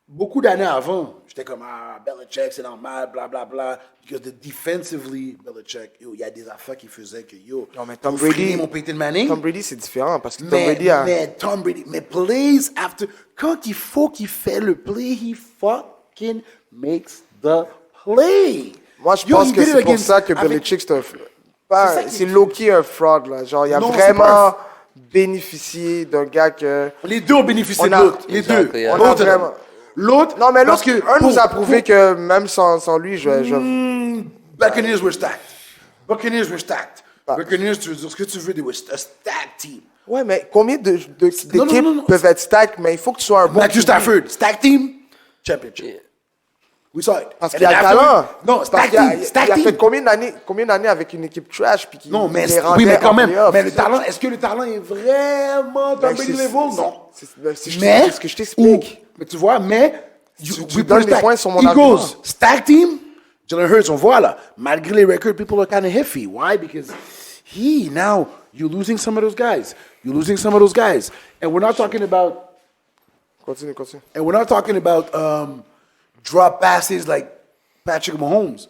beaucoup d'années avant, j'étais comme, Belichick, c'est normal, bla bla bla, because defensively, Belichick, yo, il y a des affaires qui faisaient que, yo, Non, mais Tom faut freiner Brady... mon Peyton Manning. Tom Brady, c'est différent, parce que Tom Mais, Brady a... mais Tom Brady, mais plays after, quand il faut qu'il fait le play, he fucking makes the play. Moi, je Yo, pense he que did it c'est pour against- ça que avec- Belichick, c'est un... C'est ça Pas... qui- C'est low-key un fraud, là. Genre, il a Non, c'est vraiment pas bénéficié d'un gars que... Les deux ont bénéficié On de a- l'autre. Les deux. Exactly, yeah. On a Both of them. vraiment... L'autre, Non, mais parce l'autre, que un nous a prouvé pour- que même sans lui, Buccaneers were stacked. Buccaneers were stacked. Ah. Buccaneers, tu veux dire ce que tu veux, they were a stacked team. Ouais, mais combien d'équipes non. peuvent être stack, mais il faut que tu sois un bon... Matthew QB. Stafford, stacked team, championship. Yeah. We saw it. Parce And qu'il a then le afterward- talent. Non, Parce stacked qu'il a- team, stacked Il a fait team. combien d'années avec une équipe trash puis qui Non, mais, les rendait oui, mais quand en même. playoff, Mais le c'est ça. talent, est-ce que le talent est vraiment Tom Ben, Brady c'est- level? Non. c'est ce que je Mais, t'explique. mais tu vois, mais tu donnes des points sur mon Eagles, argument. stack team, Jalen Hurts, on voit là. Malgré les records, people are kind of iffy. Why? Because you're losing some of those guys. You're losing some of those guys. And we're not talking about... Continue. And we're not talking about drop passes like Patrick Mahomes.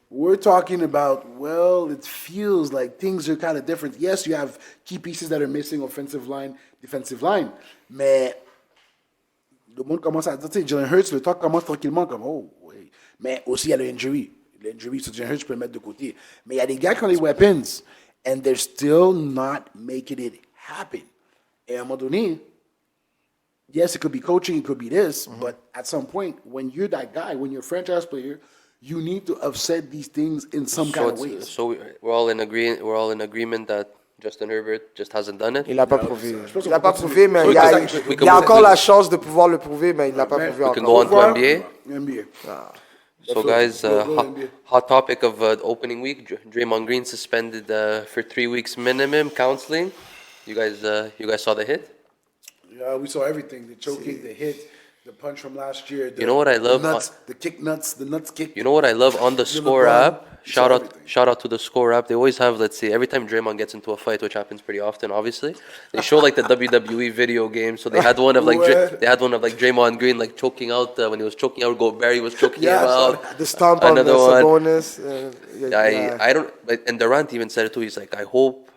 We're talking about, well, it feels like things are kind of different. Yes, you have key pieces that are missing, offensive line, defensive line. Mais le monde commence à dire, tu sais, Jalen Hurts, le talk commence tranquillement comme, oh, oui. Mais aussi, il y a l'injury. L'injury, sur Jalen Hurts, je peux le mettre de côté. Mais il y a des gars qui ont les weapons, and they're still not making it happen. Et à un moment donné, yes, it could be coaching, it could be this, but at some point, when you're that guy, when you're a franchise player, you need to have said these things in some kind of ways. So we're all in agreement that Justin Herbert just hasn't done it. Il l'a pas prouvé. Il l'a pas prouvé, mais il y a can- encore la chance de pouvoir le prouver, mais il l'a pas prouvé We can go encore. on to NBA. NBA. So guys, Go NBA. hot topic of opening week. Draymond Green suspended for 3 weeks minimum counseling. You guys saw the hit. Yeah, we saw everything. The choke kick, the hit, the punch from last year. You know what I love? The nuts, the kick nuts, the nuts kick. You know what I love on the Score LeBron, app? you saw everything. Shout out to the Score app. They always have, let's see, every time Draymond gets into a fight, which happens pretty often, obviously, they show like the WWE video game. So they had one of like Draymond Green like choking out when he was choking out. Barry was choking him out. The stomp on the Another one. bonus. I don't. And Durant even said it too. He's like, I hope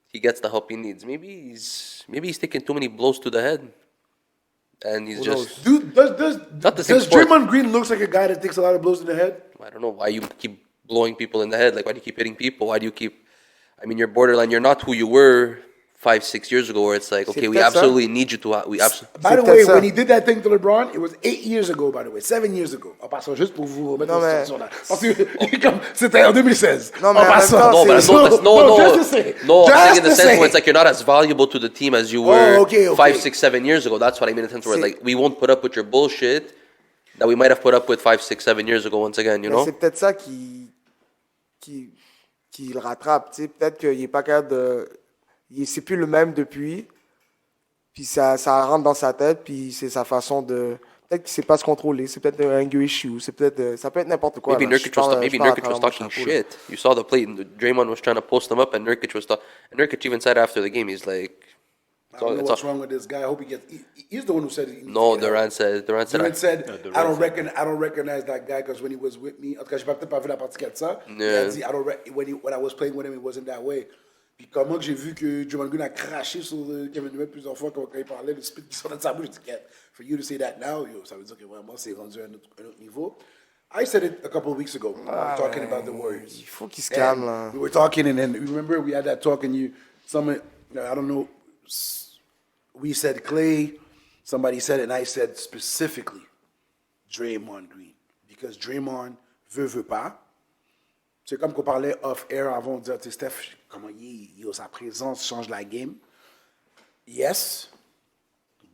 he gets the help he needs. Maybe he's taking too many blows to the head, and he's just. Dude, does Not the same does sport. Draymond Green looks like a guy that takes a lot of blows to the head? I don't know why you keep blowing people in the head. Like, why do you keep hitting people? Why do you keep? I mean, you're borderline. You're not who you were 5-6 years ago. Where it's like, okay, we peut-être ça. absolutely need you to. We absolutely. By the C'est way, peut-être ça. when he did that thing to LeBron, it was 8 years ago, by the way, 7 years ago. En passant, juste pour vous remettre Non, en mais- situation là. Parce que comme c'était en 2016. Non, mais En en même passant. temps, No, but c'est- no. Just to say. No, I'm Just saying in the to sense say. where it's like you're not as valuable to the team as you were Oh, okay. 5, 6, 7 years ago. That's what I mean in the sense where C'est- like we won't put up with your bullshit that we might have put up with 5, 6, 7 years ago. Once again, you Mais know. c'est peut-être ça qui le rattrape. Tu sais, peut-être qu'il n'est pas capable de. C'est plus le même depuis. Puis ça rentre dans sa tête. Puis c'est sa façon de. Peut-être qu'il ne sait pas se contrôler. C'est peut-être un anger issue. C'est peut-être. Ça peut être n'importe quoi. Maybe là. Nurkic was talking shit. You saw the play. Draymond was trying to post him up, and Nurkic was talking. And Nurkic even said after the game, he's like, I don't know what's wrong with this guy. I hope he gets. He's the one who said it. "No." Durant said. Durant said, I don't recognize that guy because when he was with me, en tout cas, j'ai peut-être pas vu la partie 400. Il a dit, when I was playing with him, it wasn't that way. Puis comment que j'ai vu que Draymond Green a craché sur Kevin Durant plusieurs fois quand il parlait, le spit qui sortait de sa bouche, j'ai dit, for you to say that now, yo, ça veut dire que vraiment c'est rendu à un autre niveau. I said it a couple of weeks ago, talking about the Warriors. Il faut qu'il se calme, And là. we were talking, and then remember we had that talk, and I don't know, we said Clay, somebody said it, and I said specifically Draymond Green. Because Draymond veut pas. C'est comme qu'on parlait off-air avant de dire, tu sais, Steph, comment sa présence change la game. Yes,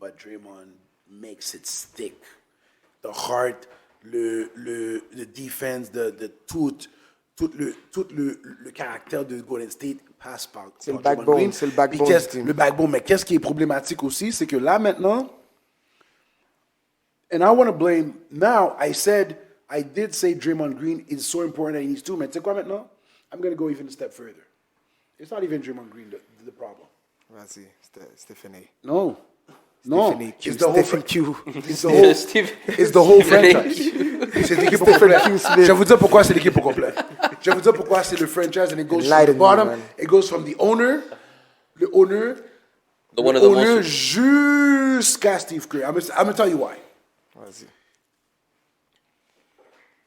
but Draymond makes it stick. The heart, le defense, tout le caractère de Golden State passe par C'est le par Draymond backbone, Green. c'est le backbone Puis du team. le backbone, mais qu'est-ce qui est problématique aussi, c'est que là maintenant, and I want to blame, now I did say Draymond Green is so important that he needs to, mais tu sais quoi maintenant? I'm going to go even a step further. It's not even Draymond Green the problem. Vas-y, Stéphanie. No. Stéphanie Q. It's the whole Stephen Q. It's the whole franchise. C'est l'équipe au complet. Q. Smith. Je vais vous dire pourquoi c'est l'équipe au complet. Je vais vous dire pourquoi c'est le franchise and it goes from Enlighten the me, bottom. man. It goes from the owner, The one of the most. jusqu'à Steve Kerr. I'm gonna tell you why. Vas-y.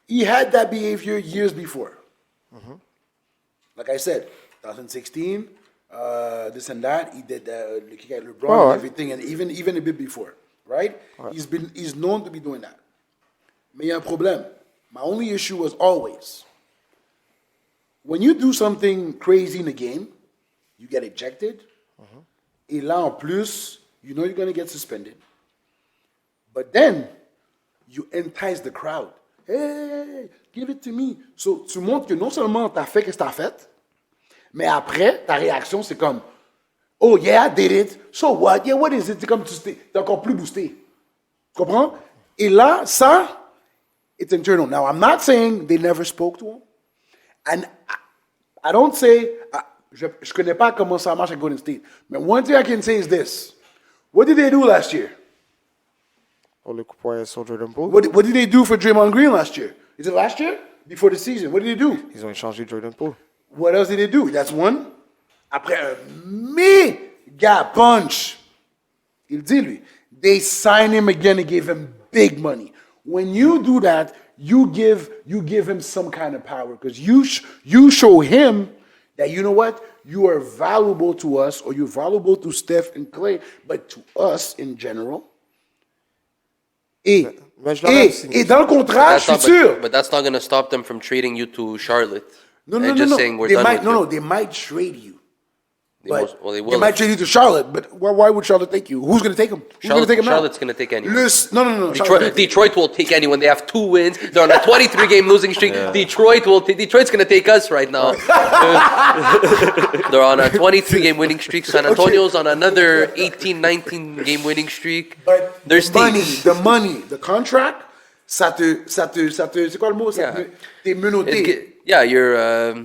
He had that behavior years before. Like I said, 2016, this and that. He did the kick at LeBron Oh, and ouais. everything, and even a bit before, right? He's known to be doing that. Mais il y a un problème. My only issue was always when you do something crazy in a game, you get ejected. Et là, en plus, you know you're going to get suspended. But then, you entice the crowd. Hey, give it to me. So, tu montres que non seulement tu as fait ce que tu as fait, mais après, ta réaction, c'est comme, oh yeah, I did it. So what? Yeah, what is it? C'est comme tu es encore plus boosté. Tu comprends? Et là, ça, it's internal. Now, I'm not saying they never spoke to him. And I don't say, je ne connais pas comment ça marche à Golden State. But one thing I can say is this. What did they do last year? Pour le coup point sur Jordan Poole. What did they do for Draymond Green last year? Is it last year? Before the season. What did they do? Ils ont échangé Jordan Poole. What else did they do? That's one. Après un méga punch. Il dit, lui. They signed him again and gave him big money. When you do that, you give him some kind of power because you show him that, you know what, you are valuable to us, or you're valuable to Steph and Clay, but to us in general. Et dans le contrat, je suis sûr. But that's not going to stop them from trading you to Charlotte. No. Saying we're done with you. They might trade you. But They will. they might trade you to Charlotte, but why would Charlotte take you? Who's going to take him? Who's going to take him Charlotte's out? going to take anyone. No. Detroit will take anyone. They have 2 wins. They're on a 23-game losing streak. Yeah. Detroit's going to take us right now. They're on a 23-game winning streak. San Antonio's on another 18, 19-game winning streak. But There's the money, the contract, ça te, c'est quoi le mot? T'es menotté. Yeah, you're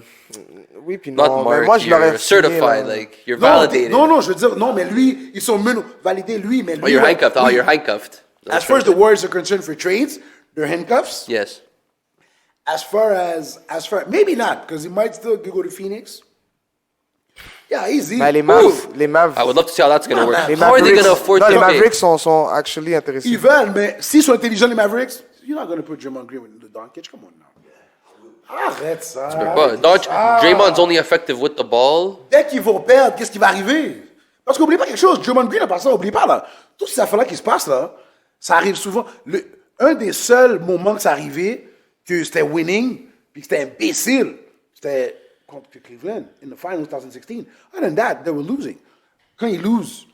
Oui, puis not non. marked, Moi, je l'aurais you're certified, signé, like, you're validated. Non, je veux dire, non, mais lui, ils sont validés, lui, mais lui. Oh, you're handcuffed. Oh, you're handcuffed. As far as the Warriors are concerned for trades, they're handcuffs. Yes. As far maybe not, because he might still go to Phoenix. Yeah, easy. Mais les Mavs. I would love to see how that's going to work. Les How are they going to afford to les pay? Mavericks sont actually intéressés. Ils veulent, mais s'ils sont intelligents, les Mavericks, you're not going to put Draymond Green with the Doncic. Come on now. Arrête ça. Draymond's only effective with the ball. Dès qu'ils vont perdre, qu'est-ce qui va arriver? Parce qu'oubliez pas quelque chose, Draymond Green a pas ça, oubliez pas là. Toutes ces affaires-là qui se passent là, ça arrive souvent. Un des seuls moments que ça arrivait, que c'était winning, puis que c'était imbécile, c'était contre Cleveland in the finals 2016. Other than that, they were losing. Quand ils losent,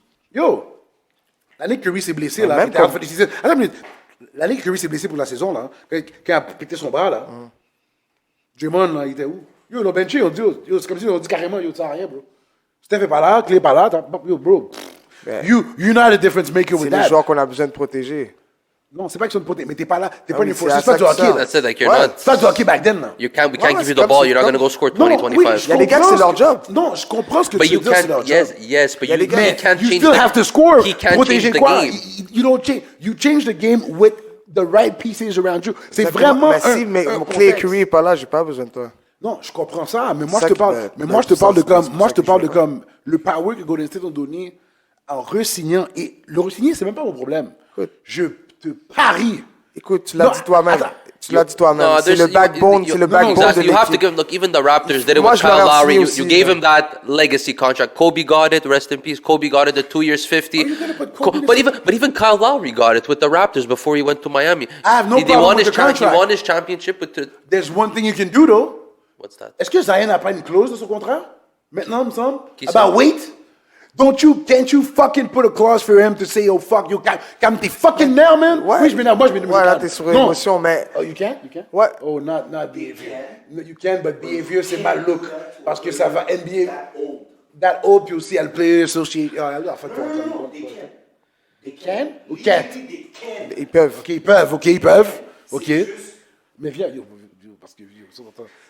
l'année que Curry s'est blessé là, l'année que Curry s'est blessé pour la saison là, quand il a pété son bras là. Draymond, là, il était où? Ils l'ont benché, ils ont dit, c'est comme si ils ont dit carrément, tu sers à rien, bro. Steph est pas là, Clay est pas là, bro. You're not a difference maker with that. C'est les joueurs qu'on a besoin de protéger. Non, c'est pas qu'ils sont de protéger, mais t'es pas là, t'es pas une c'est force, à c'est pas ça du que hockey. ça. That's it, like, you're not. C'est pas du hockey back then, là. We can't give c'est you the comme ball. c'est You're not comme- going to go score Non, 20, oui, 25. Il y a des gars que c'est leur job. Non, je comprends ce que But tu you veux dire, c'est can't. leur job. Yes, but Il y a you des gars- can't You change still have to score. He can't Protéger change the quoi? game. You don't change. You change the game with the right pieces around you. C'est vraiment Mais si un Clay contexte. Curry est pas là, j'ai pas besoin de toi. Non, je comprends ça, mais moi Ça je te qui parle, me- mais me moi je te parle de puissance, comme, c'est moi ça je te que parle je de comme le power que Golden State ont donné en re-signant, et le re-signer c'est même pas mon problème. Écoute. Je te parie. Écoute, tu l'as Non, dit toi-même. attends. Tu l'as dit toi-même. No, C'est le there's- backbone, you- c'est le no, backbone de exactly. You have to l'équipe. give. Look, even the Raptors did it Moi, with je l'aurais Kyle Lowry. signé You aussi, gave là. him that legacy contract. Kobe got it. Rest in peace. Kobe got it. The 2 years, 50. Are you gonna put Kobe in But this- even Kyle Lowry got it with the Raptors before he went to Miami. I have no He problem won with his the contract. He won his championship with the. There's one thing you can do though. What's that? Est-ce que Zion n'a pas une clause dans son contrat? Maintenant, il me semble. Qui ça? About weight? Can't you fucking put a clause for him to say, oh fuck, you can't t'es fucking nerfs, man? Ouais. Oui, je m'énerve, moi je m'énerve. Ouais, là, t'es sur émotion, mais. Oh, you can? You can? Ouais. Oh, not behavior. No, you can, but behavior, c'est mal look. Parce que ça va NBA. That old, puis aussi, elle player associate. They can? Ou can't? Ils peuvent. Ok, ils peuvent. Ok. Mais viens,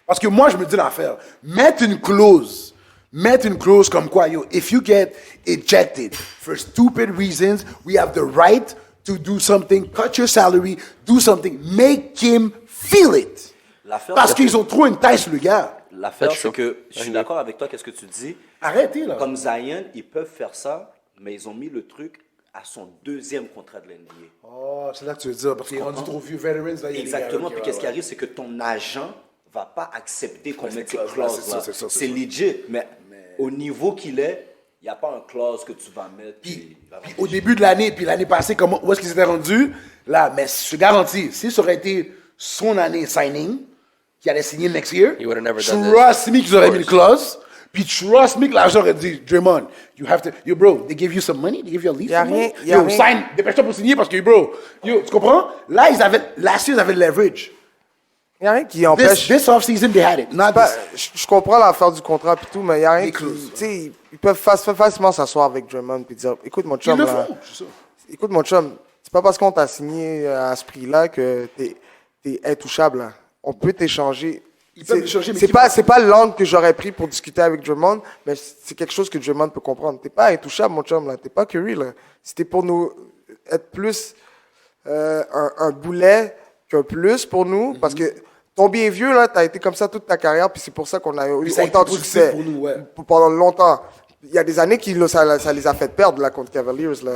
parce que moi, je me dis l'affaire. Mettre une clause comme quoi, if you get ejected for stupid reasons, we have the right to do something, cut your salary, do something, make him feel it. L'affaire, Parce c'est qu'ils que- ont trop une taille sur le gars. L'affaire, c'est que je suis d'accord avec toi, qu'est-ce que tu dis. Arrêtez, là. Comme Zion, ils peuvent faire ça, mais ils ont mis le truc à son 2e contrat de l'NBA. Oh, c'est là que tu veux dire, parce qu'ils ont rendu trop vieux veterans. Là, il y a des Exactement. gars, Puis ok, qu'est-ce qui ouais. arrive, c'est que ton agent va pas accepter qu'on mette ces clauses-là, clauses-là. c'est ça, c'est C'est ça. legit, mais au niveau qu'il est, il n'y a pas un clause que tu vas mettre. Puis au début de l'année, puis l'année passée, où est-ce qu'ils s'étaient rendus? Là, mais je te garantis, si ça aurait été son année signing, qui allait signer next year, He would have never done this. trust me qu'ils auraient mis une clause, puis trust me que l'agent aurait dit, Draymond, you have to, yo bro, they give you some money, they give you at least Y a some rien- money. y a Yo, rien- sign, dépêche-toi pour signer parce que, bro, yo, tu comprends? Là, last year, ils avaient le leverage. Il n'y a rien qui empêche. This off-season, they had it. Not Pas- this. je comprends l'affaire du contrat et tout, mais il n'y a rien Les qui. clauses, Tu sais, ils peuvent facilement s'asseoir avec Draymond et dire écoute, mon Ils chum, le là, font, c'est ça. écoute, mon chum, C'est pas parce qu'on t'a signé à ce prix-là que t'es intouchable. Là. On peut t'échanger. Ils peuvent échanger, mais C'est pas l'angle que j'aurais pris pour discuter avec Draymond, mais c'est quelque chose que Draymond peut comprendre. T'es pas intouchable, mon chum, là. T'es pas Curry, là. C'était pour nous être plus un boulet qu'un plus pour nous, parce que ton bien vieux, là, t'as été comme ça toute ta carrière, puis c'est pour ça qu'on a eu ça a autant de été positif succès pour nous, ouais. pendant longtemps. Il y a des années ça les a fait perdre, là, contre Cavaliers, là.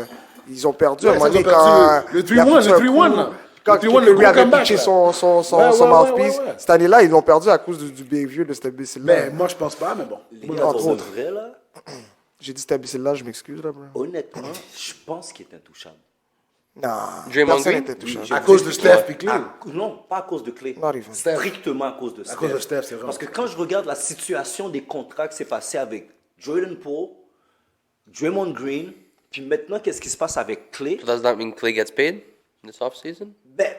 Ils ont perdu à un Ouais, moment ça, ils donné ont quand... perdu le il a 3-1, foutu un le 3-1, coup. là. Quand Le 3-1, le Curry gros avait comeback, pitché là. son Ouais, mouthpiece, ouais. cette année-là, ils l'ont perdu à cause du bien vieux de cet imbécile-là. Mais moi, je pense pas, mais bon. Les gars, entre pour autres. de vrai, là, J'ai dit cet imbécile-là, je m'excuse, là, bro. honnêtement, je pense qu'il est intouchable. Non, Draymond personne Green? n'était touchable. À cause de Steph et Clay. Non, pas à cause de Clay. Not even. Strictement à cause de Steph. cause de Steph, c'est vrai. Parce que quand je regarde la situation des contrats qui s'est passée avec Jordan Poole, Draymond Green, puis maintenant, qu'est-ce qui se passe avec Clay? So does that mean Clay gets paid this offseason? Ben,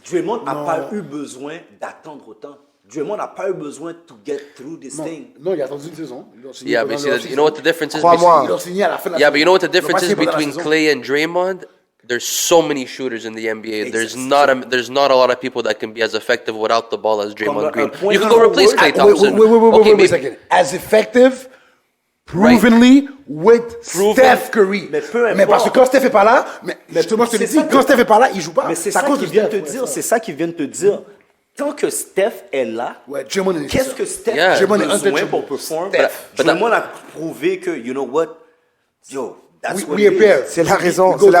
Draymond n'a pas eu besoin d'attendre autant. Draymond n'a pas eu besoin to get through this thing. Non, il a attendu une saison. Ils l'ont signé Yeah, pendant but see, leur you saison. know what the difference is? Crois-moi. Ils l'ont signé à la fin de la Yeah, saison. but you know what the Ils l'ont pas difference is signé pendant la between saison. Clay and Draymond? There's so many shooters in the NBA. There's not a lot of people that can be as effective without the ball as Draymond Green. You can go replace Clay Thompson. Wait Okay, a maybe. second. As effective, provenly, with Steph Curry. Mais peu importe. Mais parce que quand Steph est pas là, mais justement, je te l'ai c'est dit, ça quand que- Steph est pas là, il joue pas. Mais c'est à ça cause qu'il de vient de te Steph, dire. ouais, C'est ça qu'il vient de te dire. Tant que Steph est là, Ouais, Draymond est qu'est-ce que Steph Yeah. a Draymond est besoin untouchable. pour performer? Steph. Draymond a prouvé que, you know what? Yo, that's what We it are is. pairs. C'est la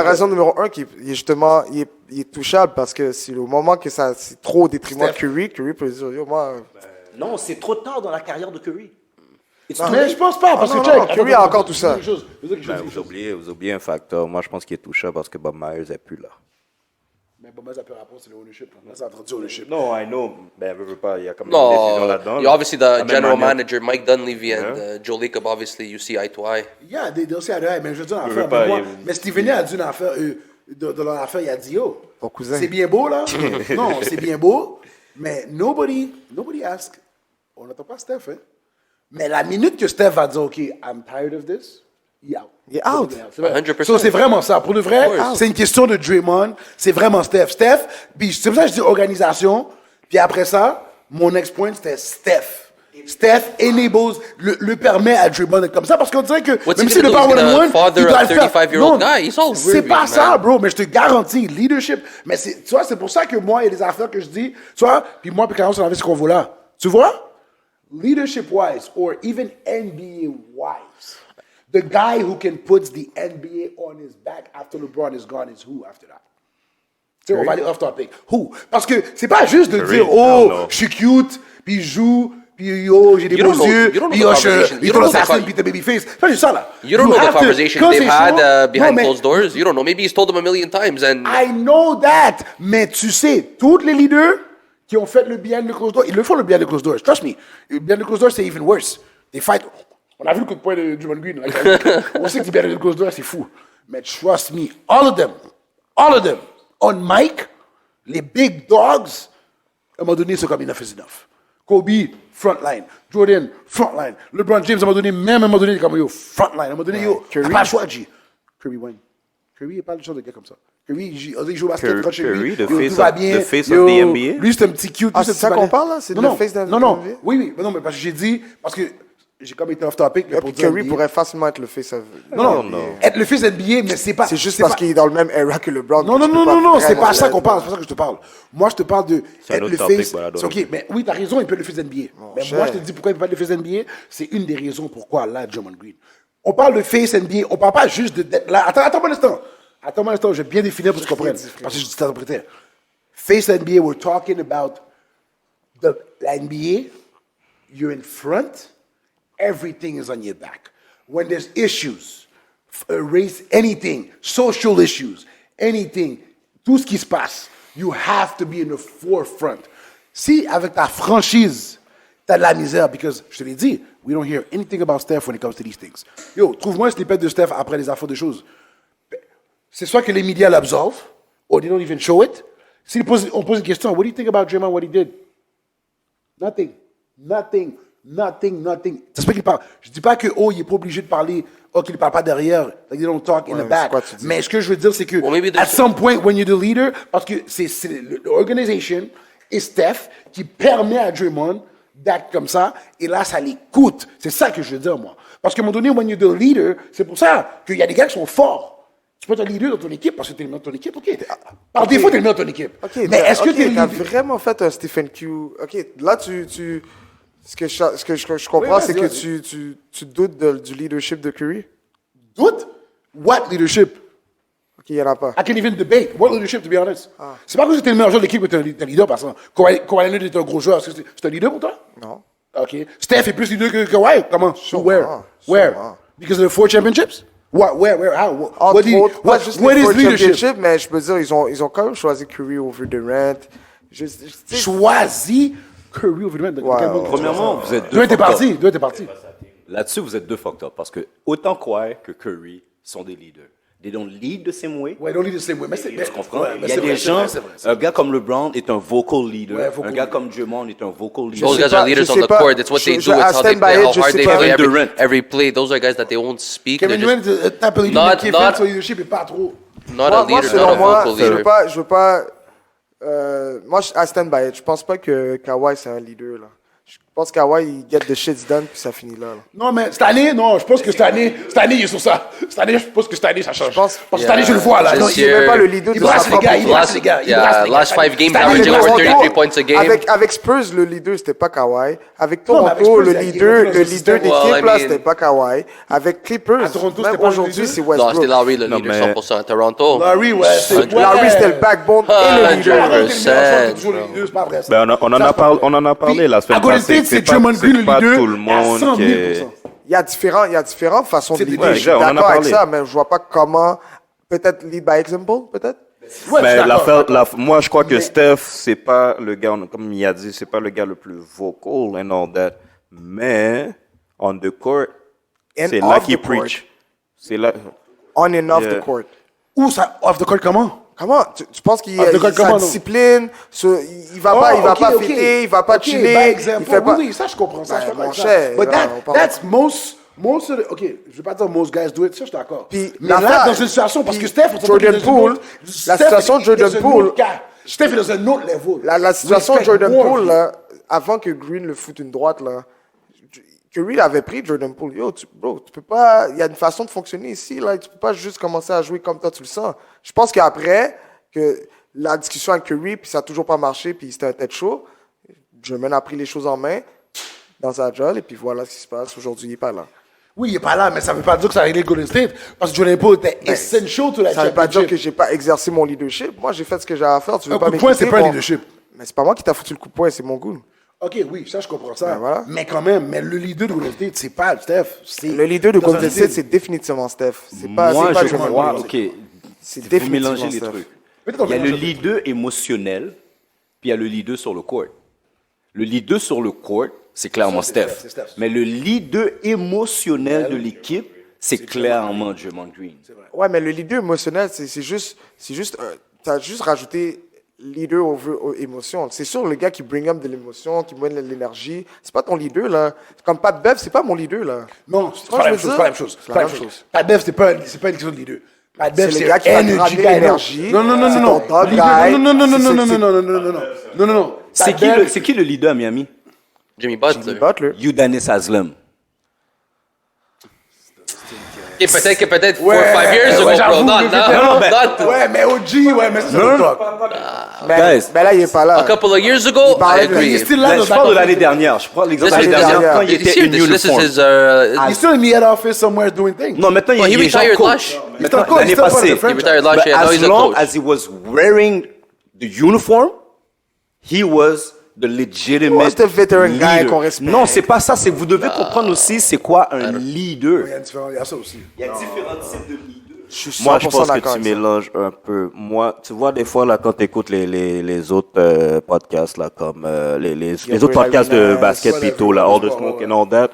raison, numéro un qui il est justement il est touchable parce que c'est au moment que ça c'est trop au détriment de Steph. Curry peut dire yo moi Non, c'est trop tard dans la carrière de Curry. It's too Mais late. je pense pas, parce non, que non, check. Curry attends, a encore tout ça. je veux dire quelque chose. Vous oubliez un facteur. Moi, je pense qu'il est touchable parce que Bob Myers n'est plus là. Mais bon, moi, ça peut rapporter, c'est le ownership. Là, ça a introduit ownership. Non, I know. Ben, veux pas, il y a comme une décision No, là-dedans. you obviously the La même general manière. manager Mike Dunleavy and Yeah. Joe Lacob, obviously you see eye to eye. Yeah, des dossiers à l'heure, mais je veux dire une veux affaire. pas, Mais, moi, il- mais Steven a dit une affaire, de leur affaire, il a dit, yo, Ton cousin. c'est bien beau, là. Non, c'est bien beau, mais nobody ask. On n'entend pas Steph, hein. Mais la minute que Steph va dire, OK, I'm tired of this, il est out. Il est out. C'est vrai. 100%. So, c'est vraiment ça. Pour de vrai, c'est une question de Draymond. C'est vraiment Steph. Puis c'est pour ça que je dis organisation. Puis après ça, mon next point, c'était Steph. Steph enables, le permet à Draymond d'être comme ça parce qu'on dirait que What's même he si le gonna do? pas He's gonna one-on-one, father il doit a le faire. 35-year-old Non, guy. He's all c'est weird, pas man. ça, bro. Mais je te garantis, leadership. Mais tu vois, c'est pour ça que moi, il y a des affaires que je dis. Tu vois, puis moi, puis Clarence, on avait ce convo-là. Tu vois? Leadership-wise, or even NBA-wise, the guy who can put the NBA on his back after LeBron is gone is who after that? Tu sais, on va aller off topic. Who? Parce que c'est pas juste de Curry. dire, oh, No. je suis cute, puis je joue, puis yo, j'ai des You beaux don't know- yeux, you don't know puis the yo, conversation. puis You ton don't know the assassin, con- puis t'es babyface. C'est pas juste ça, là. You don't know the have to- conversation quand they've c'est had chaud- behind non, mais closed doors. You don't know. Maybe he's told them a million times, and I know that. Mais tu sais, tous les leaders qui ont fait le behind the closed door, ils le font le behind the closed doors. Trust me. Le behind the closed door, c'est even worse. They fight. On a vu le coup de poing de Draymond Green. Là. On sait que le behind the closed door, c'est fou. Mais trust me, all of them, on mic, les big dogs, à un moment donné, c'est comme enough is enough. Kobe, frontline. Jordan, frontline. LeBron James, à un moment donné, même à un moment donné, comme yo, frontline. À un moment donné, yo, t'as pas le choix, G. Curry win. Curry n'est pas le genre de gars comme ça. Curry, il joue au basket, Curry, quand chez lui, the yo, face tout va of- bien. the face Yo, of the NBA? Lui, c'est un petit cute. Ah, lui, c'est un ça petit qu'on balai. parle, là? C'est Non, le non. face de la Non, non. NBA? Oui, mais non, mais parce que j'ai dit, parce que j'ai comme été off topic. mais pour dire Curry NBA. pourrait facilement être le face of Non, non, être le fils NBA, mais c'est pas. c'est juste parce pas- qu'il est dans le même era que LeBron. Non, que non, tu non, peux non, non, c'est vraiment pas ça qu'on l'être. parle, c'est pas ça que je te parle. Moi, je te parle de C'est un être autre le topic, face. voilà, C'est ok, mais oui, t'as raison, il peut être le fils NBA. Mais cher. moi, je te dis pourquoi il peut pas être le fils NBA. C'est une des raisons pourquoi là, Draymond Green. On parle de face NBA, on parle pas juste d'être là. Attends un instant. Attends un instant, je vais bien définir pour que tu comprennes. Parce que je t'interprétais. Face NBA, we're talking about the NBA. You're in front. Everything is on your back. When there's issues, race, anything, social issues, anything, tout ce qui se passe, you have to be in the forefront. Si avec ta franchise, t'as de la misère, because je te l'ai dit, we don't hear anything about Steph when it comes to these things. Yo, trouve-moi un snippet de Steph après les affaires de choses. C'est soit que les médias l'absorbent, or they don't even show it. Si on pose une question, what do you think about Draymond, what he did? Nothing. Nothing. Nothing. Ça se peut qu'il parle. Je dis pas que, il est pas obligé de parler, qu'il parle pas derrière. Like, they don't talk in the back. Mais ce que je veux dire, c'est que, at some point, when you're the leader, parce que c'est l'organisation et Steph qui permet à Draymond d'acte comme ça, et là, ça les coûte. C'est ça que je veux dire, moi. Parce qu'à un moment donné, when you're the leader, c'est pour ça qu'il y a des gars qui sont forts. Tu peux être un leader dans ton équipe parce que tu es le meilleur de ton équipe, ok. Par défaut, tu es le meilleur de ton équipe. Mais est-ce que tu es le leader? Tu as vraiment fait un Stephen Q. Ok, là, ce que je comprends, c'est que tu doutes du leadership de Curry. Doute? What leadership? Ok, il n'y en a pas. I can't even debate. What leadership, to be honest? C'est pas que c'était le meilleur joueur de l'équipe que tu es un leader, par exemple. Kawhi Leonard est un gros joueur. C'est un leader pour toi? Non. OK. Steph est plus leader que Kawhi? Comment? Where? Because of the 4 championships? Where? How? What is leadership? Mais je peux dire, ils ont quand même choisi Curry over Durant. Choisi Curry over Durant? Premièrement, vous êtes deux. Durant est parti. Là-dessus, vous êtes deux fucked up. Parce que autant Kawhi que Curry sont des leaders. They don't lead the same way. Ouais, don't lead the same way. Mais tu comprends? Il y a des gens, un gars comme LeBron est un vocal leader. Un gars comme Draymond est un vocal leader. Those guys are leaders on the court. It's what they do. It's how hard they play every play. Those are guys that they won't speak. Kevin Durant est un type of leader, mais Kevin, son leadership est pas trop. Not a leader, not a vocal leader. Je veux pas. Moi, I stand by it. Je pense pas que Kawhi c'est un leader là. Je pense que Kawhi, il get the shit done, puis ça finit là. Non, mais cette année, je pense que cette année, il est sur ça. Cette année, je pense que cette année, ça change. Parce que cette année, je le vois, là. Non, il n'est même pas le leader de sa propre il brasse les gars. Last 5 games, averaging over 33 points a game. Avec Spurs, le leader, c'était pas Kawhi. Avec Toronto, le leader d'équipe, là, c'était pas Kawhi. Avec Clippers, même aujourd'hui, c'est Westbrook. Non, c'était Larry, le leader, 100% à Toronto. Larry, Larry, c'était le backbone et le leader. On en a parlé la semaine passée. C'est pas tout le monde qui est... Il y a différentes façons de leader. Ouais, je suis d'accord avec ça, mais je vois pas comment. Peut-être lead by example, peut-être. Mais moi, je crois que Steph, c'est pas le gars, comme il a dit, c'est pas le gars le plus vocal and all that. Mais on the court, c'est là qu'il preach. C'est là. On and off the court. Où ça? Off the court, comment? Comment? Tu penses qu'il a sa discipline, il va pas fêter, il va pas chiller, il fait pas... Oui, ça je comprends ça. Mon cher, but that's most of the, OK, je vais pas dire most guys do it, ça je suis d'accord. Mais là, dans une situation, parce que Steph, Jordan Poole, la situation de Jordan Poole, Steph est dans un autre level. La situation de Jordan Poole, là, avant que Green le foute une droite, là, Curry avait pris Jordan Poole. Yo, tu peux pas. Il y a une façon de fonctionner ici, là. Tu peux pas juste commencer à jouer comme toi, tu le sens. Je pense qu'après, que la discussion avec Curry, puis ça a toujours pas marché, puis c'était un tête chaud, Drummond a pris les choses en main dans sa job, et puis voilà ce qui se passe. Aujourd'hui, il n'est pas là. Oui, il n'est pas là, mais ça ne veut pas dire que ça a réglé Golden State, parce que Jordan Poole était essential to la championship. Ça ne veut pas dire que j'ai pas exercé mon leadership. Moi, j'ai fait ce que j'avais à faire. Tu veux pas coup de poing, c'est pas un leadership. Mais c'est pas moi qui t'a foutu le coup de poing, c'est mon goût. OK, oui, ça, je comprends ça. Ben voilà. Mais quand même, le leader de Golden State, c'est pas Steph. Le leader de Golden State, c'est définitivement Steph. Moi, je crois, OK, vous mélangez les trucs. Il y a le leader émotionnel, puis il y a le leader sur le court. Le leader sur le court, c'est clairement Steph. Mais le leader émotionnel de l'équipe, c'est clairement Draymond Green. Ouais, mais le leader émotionnel, c'est juste, t'as juste rajouté leader over émotion. C'est sûr, le gars qui bring up de l'émotion, qui mène de l'énergie, c'est pas ton leader, là. Comme Pat Bev, c'est pas mon leader, là. Non, c'est pas la même chose. Pat Bev, c'est pas une question de leader. Pat Bev, c'est le gars qui va te ramener l'énergie. Non. C'est qui le leader à Miami? Jimmy Butler. Udonis Haslem. Et peut-être 4 ou 5 years ago, bro. Ouais, mais OG, mais c'est le talk. Mais là, il est pas là. A couple of years ago, I agree. Je parle de l'année dernière. Je prends l'exemple de l'année dernière quand il était in uniform. He's still in the head office somewhere doing things. Non, maintenant il est retired coach. last. L'année passée. He retired last year. Now he's As a long coach. as he was wearing the uniform, he was the legitimate C'était le veteran guy leader. qu'on respecte. Non, c'est pas ça. C'est que vous devez comprendre aussi c'est quoi un leader. Il y a ça aussi. Il y a différents types de leaders. Moi, je pense que tu mélanges un peu. Moi, tu vois, des fois, là, quand tu écoutes les autres podcasts, là, comme les autres podcasts de basket, plutôt, là, All the Smoke and All That,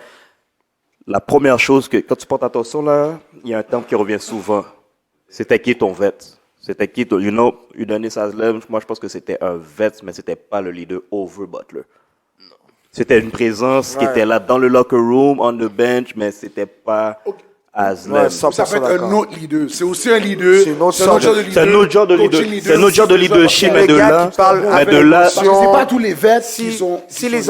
la première chose que, quand tu portes attention, là, il y a un terme qui revient souvent. C'était qui ton vet? C'était qui ton, Udonis Haslem? Moi, je pense que c'était un vet, mais c'était pas le leader over Butler. C'était une présence qui était là dans le locker room, on the bench, mais c'était pas Haslem. Ouais, Ça peut être un autre leader. C'est aussi un leader. C'est un autre genre de C'est un autre genre de leader. C'est un autre genre de leadership, mais Les de gars là, qui parlent mais avec de là. émotion. Parce que c'est pas tous les vets qui sont. Si les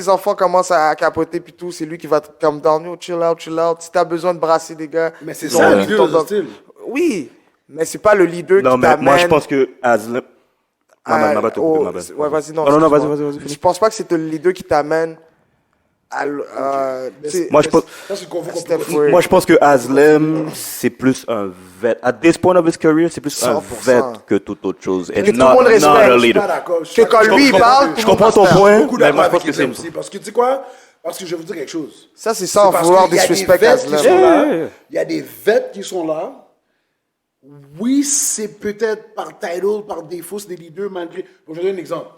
enfants commencent à capoter puis tout, c'est lui qui va comme down, yo, chill out. Si t'as besoin de brasser des gars, Mais c'est ils ont ça, le envie de leader ton- de style. Oui, mais c'est pas le leader Non, qui mais t'amène. moi, je pense que Haslem. Ma bad. Ouais, vas-y, non. Non, excuse-moi. vas-y. Je pense pas que c'est le leader qui t'amène à. tu sais, Moi, je pense. Ça, c'est qu'on Steph veut Curry. Moi, je pense que Haslem, c'est plus un vet. At this point of his career, c'est plus un 100%. vet que toute autre chose. And Que tout le not monde a respecte. leader. Que quand lui il parle, Je comprends ton point, Beaucoup mais d'accord moi, je pense avec que c'est. Haslem aussi. Parce que tu sais quoi? Parce que je vais vous dire quelque chose. ça c'est sans parce vouloir qu'il y a des disrespect vets qui Haslem. sont là. Il y a des vets qui sont là. Oui, c'est peut-être par title, par défaut, c'est des leaders malgré. Bon, je vais donner un exemple.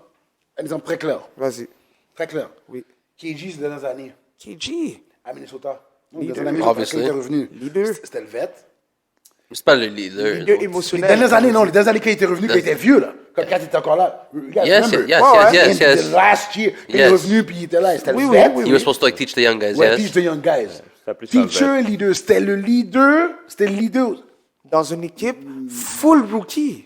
Un exemple très clair. Vas-y. Très clair. Oui. KG, ces dernières années, KG. à Minnesota. Non, Leader. les dernières années, Obviously. quand il était revenu. Leader. C'était le vet. C'est pas le leader. Leader Les émotionnel. dernières années, non, les dernières années quand il était revenu, quand il était vieux, là. Quand il était encore là. Yes, remember? yes. The last year, quand il est Yes. revenu, puis il était là, c'était Oui, le oui, vet. oui, He was supposed to like teach the young guys, Ouais, yes. teach the young guys. C'est plus un Teacher, leader, c'était le leader. Dans une équipe full rookie.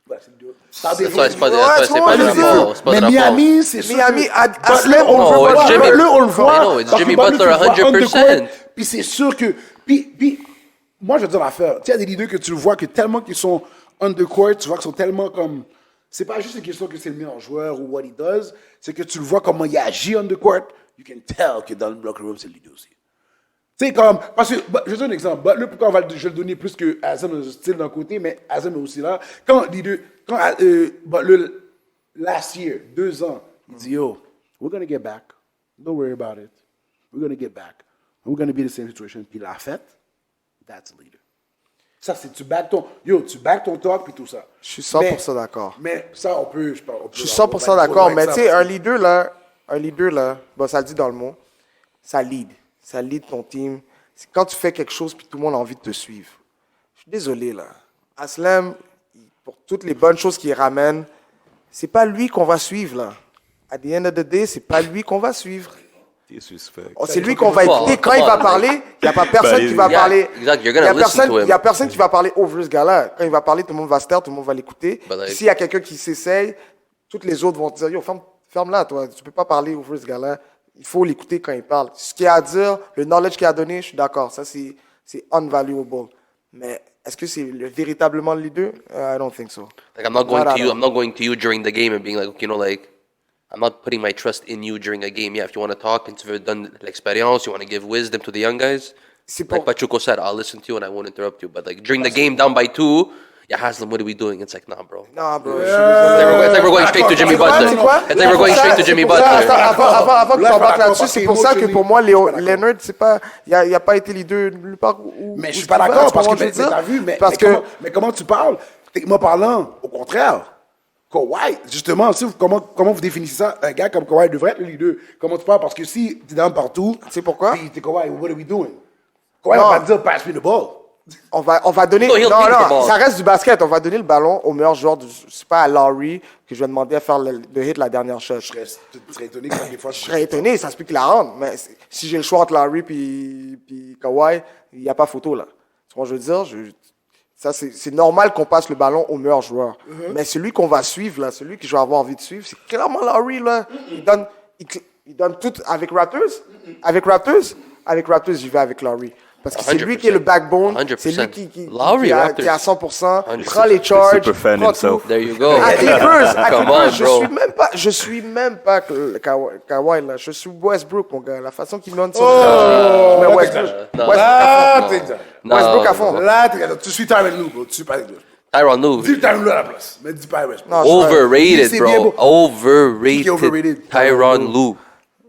Ouais, c'est le leader. Par C'est défaut, ça, c'est pas Ouais, c'est tu pas vois, le je veux rapport. dire. C'est pas Mais le rapport. Miami, c'est sûr. Miami, que- Haslem, Butler, on Non, le voit. it's Jimmy- Butler, on le voit. I know, it's Parce que Jimmy Butler, Butler, tu le vois 100%. undercourt, puis c'est sûr que. Puis, moi, je veux dire l'affaire. Tu sais, il y a des leaders que tu le vois que tellement qu'ils sont undercourt, tu vois qu'ils sont tellement comme. C'est pas juste une question que c'est le meilleur joueur ou what he does, c'est que tu le vois comment il agit undercourt. You can tell que dans le locker room, c'est le leader aussi. Tu sais, comme, parce que, je vais donner un exemple. Butler, pourquoi je vais le donner plus que Haslem dans le style d'un côté, mais Haslem est aussi là. Quand Butler, last year, 2 ans, il dit, yo, we're going to get back. Don't worry about it. We're going to get back. And we're going to be in the same situation. Puis il l'a fait. That's a leader. Ça, c'est tu back ton talk, puis tout ça. Je suis 100% d'accord. Mais ça, on peut, Je suis 100% d'accord, mais tu sais, un leader là, bon, ça le dit dans le mot, ça lead ton team. C'est quand tu fais quelque chose puis tout le monde a envie de te suivre. Je suis désolé là. Haslem, pour toutes les bonnes choses qu'il ramène, c'est pas lui qu'on va suivre là. À the end of the day, c'est pas lui qu'on va suivre. T'es suspect. Oh, c'est lui qu'on va écouter. Quand il va parler, il n'y a pas personne qui va Yeah, parler. exact, you're Il gonna listen to him. n'y a personne qui va parler over ce gars-là. Quand il va parler, tout le monde va se taire, tout le monde va l'écouter. But like- S'il y a quelqu'un qui s'essaye, toutes les autres vont te dire, yo, ferme-la, toi. Tu peux pas parler over ce gars-là. Il faut l'écouter quand il parle. Ce qu'il a à dire, le knowledge qu'il a donné, je suis d'accord. Ça, c'est unvaluable. Mais est-ce que c'est véritablement le leader? I don't think so. Like I'm not going No, no, to you. no. I'm not going to you during the game and being like, you know, like I'm not putting my trust in you during a game. Yeah, if you want to talk and tu veux donner l'expérience, you want to give wisdom to the young guys. C'est Like pour- Pachuco said, I'll listen to you and I won't interrupt you. But like during the game, down by 2, yeah, Haslem, what are we doing? It's like, nah, bro. Non, bro. It's like we're going straight to Jimmy Butler. C'est quoi? It's like we're going straight to Jimmy Butler. Avant que tu Là, je suis embarques d'accord, là-dessus, parce c'est que pour ça que emotionally, pour moi, je suis pas d'accord. Leonard, c'est pas, il a pas été leader nulle part où. Mais où je suis il pas va, d'accord tu parce comprends que ce je veux dire? t'as vu, Parce que mais comment tu parles? Techniquement parlant, au contraire. Kawhi, justement, comment vous définissez ça? Un gars comme Kawhi devrait être le leader. Comment tu parles? Parce que si t'es dans partout, Tu sais pourquoi? Puis t'es Kawhi, what are we doing? Kawhi Non. va pas te dire pass me the ball. on va donner. No, he'll Non, beat the non, ball. ça reste du basket. On va donner le ballon au meilleur joueur. C'est pas à Lowry que je vais demander à faire le hit la dernière shot. Je serais étonné que des fois Je serais étonné, ça se peut qu'il la rentre. Mais si j'ai le choix entre Lowry puis Kawhi, il n'y a pas photo là. Tu vois, je veux dire, ça c'est normal qu'on passe le ballon au meilleur joueur. Mais celui qu'on va suivre là, celui que je vais avoir envie de suivre, c'est clairement Lowry là. Il donne tout avec Raptors. Avec Raptors, j'y vais avec Lowry. Parce que c'est lui qui est le backbone. 100%. C'est lui qui Lowry, est Raptors. à 100%. 100%. Prend les charges. Super fan prend himself. tout. There you go. À Clippers, Come on, bro. je suis même pas Kawhi là. Je suis Westbrook, mon gars. La façon qu'il me donne son. Oh, je mets là, Westbrook. Non. Là, t'es dedans. Westbrook à fond. Là, tu suis Tyron Lue, bro. Tu suis pas Tyronn Lue. Dis Tyron Lue à la place. Mais dis pas Westbrook. Non, je suis pas- Overrated, C'est bien bro. beau. Qui est overrated? Overrated. Tyronn Lue.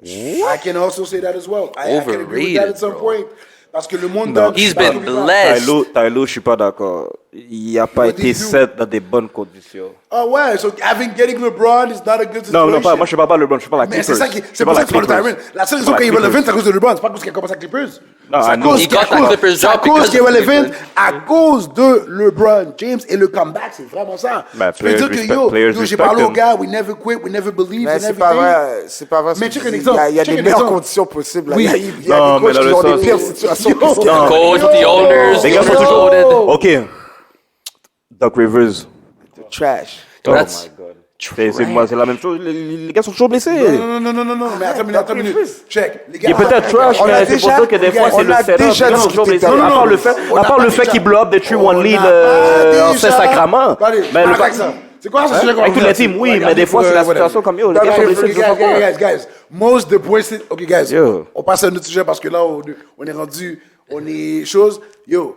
I can also say that as well. I can agree with that at some Overrated, point. Parce que le monde Non. He's been blessed. Tylo, je suis pas d'accord. Il n'a pas été set dans des bonnes conditions. Ah ouais, so getting LeBron is not a good situation. Non, moi je ne parle pas de LeBron, je parle de la Mais Clippers. c'est pour ça que tu parles de Tyron. La seule raison qu'il y a Levin, c'est à cause de LeBron. C'est pas parce qu'il a commencé à Clippers. Non, C'est à I know. cause He got that Clippers c'est à job cause because qu'il y a of Levin, Clippers. à cause de LeBron James et le comeback, c'est vraiment ça. Ben, Je peux dire que players j'ai respect parlé aux him. gars, we never quit, we never believe Mais in c'est pas everything. vrai, c'est pas vrai. ce Mais que check tu un dis. exemple, Il y a check des un meilleures exemple. conditions possibles. là. Oui. Il y a Non, des coachs mais qui dans ont le des sens- pires situations. Yo. que ce qu'il y a. Coach, the owners, Les gars sont they're toujours. loaded. Ok. Doc Rivers. Trash. Oh That's my god. C'est la même chose. Les gars sont toujours blessés. Non, mais attends une minute. Check. Les gars, Il est peut-être trash, On a mais c'est pour déjà- ça que des fois, on c'est le a setup. déjà Les gars sont toujours discuté blessés. de ça. À part le fait qu'il blow up des 3-1 lead en Saint-Sacrament. Mais le avec ça. C'est quoi ça? avec toutes les teams, oui, mais des fois, c'est la situation comme yo. Les gars sont blessés, je sais pas. Guys, most the points. Ok, guys, Yo. on passe à un autre sujet parce que là, on est rendu, on est chose. Yo,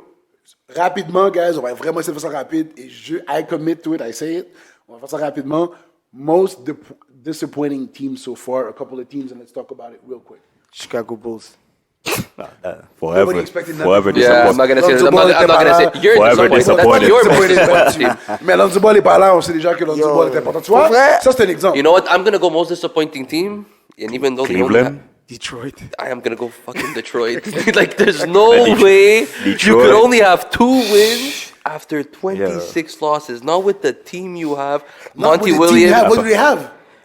rapidement, guys, on va vraiment essayer de faire ça rapide. Et I commit to it, I say it. On va faire ça rapidement. Most disappointing teams so far, a couple of teams, and let's talk about it real quick. Chicago Bulls. Forever. expected nothing. Forever Yeah, I'm not disappointed. gonna say. I'm not gonna say. You're Forever disappointed. disappointed. That's your team. Mais Lonzo Ball est pas là, on sait déjà que Lonzo Yo. Ball est important. Tu vois, Pour vrai? ça c'est un exemple. You know what? I'm gonna go most disappointing team, and even though they only Cleveland. Detroit. I am gonna go fucking Detroit. Like, there's no way you Detroit. could only have 2 wins after 26 losses. Not with the team you have. Not Monty with the team you have. Williams. What do they have?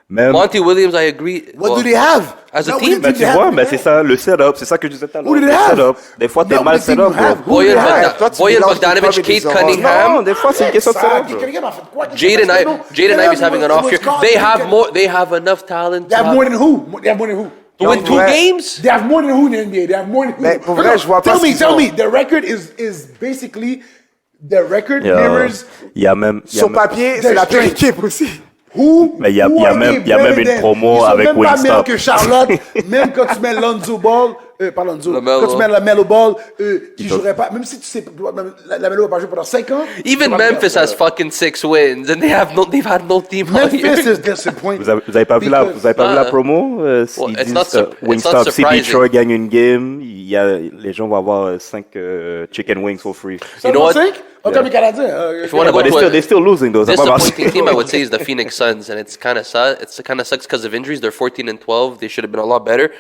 Même. Monty Williams, I agree. What Well, do they have? as a Not team? with the Ben, team tu they vois, have. mais c'est ça, le setup, c'est ça que je disais tout à l'heure. Who do they Le have? setup. Des fois, t'es Not mal with the team setup, you have. bro. Who do they Boyan, have? Toi, tu Boyan mélanges les Bogdanovic, pommes et Kate les oranges. Cunningham. Non, des fois, c'est une question de setup, bro. Jaden Ivey's having an off year. They have more. They have enough talent. They have more than who? They have more than who? to win 2 Ouais. games. They have more than who in the NBA. They have more than who. Mais pour vrai, je vois pas Tell ce me, qu'ils tell ont. me. Their record is basically their record Yeah. mirrors Il y a même. il y a Sur même- papier, c'est la pire équipe aussi. who. Mais il y a who are même- they il y a même better une than? promo Ils sont avec même pas Wingstop. meilleurs que Charlotte, même quand tu mets Lonzo Ball, pas Lonzo, LaMelo. quand tu mets LaMelo Ball, qui jouerait pas, même si tu sais, LaMelo va pas jouer pendant 5 ans. Even tu vas Memphis perdre. has fucking 6 wins, and they've had no team all year. Memphis is disappointing. Vous avez pas vu la Because- promo? Well, Ils it's disent not que it's not Wingstop, si surprising. Detroit gagne une game, les gens vont avoir 5 chicken wings for free. You know what? 5? Oh, comme les Canadiens. If you want to But go to they're still losing though. Ça va marcher. disappointing team, I would say is the Phoenix Suns, and it's kind of sad. It's kind of sucks because of injuries. They're 14 and 12. They should have been a lot better.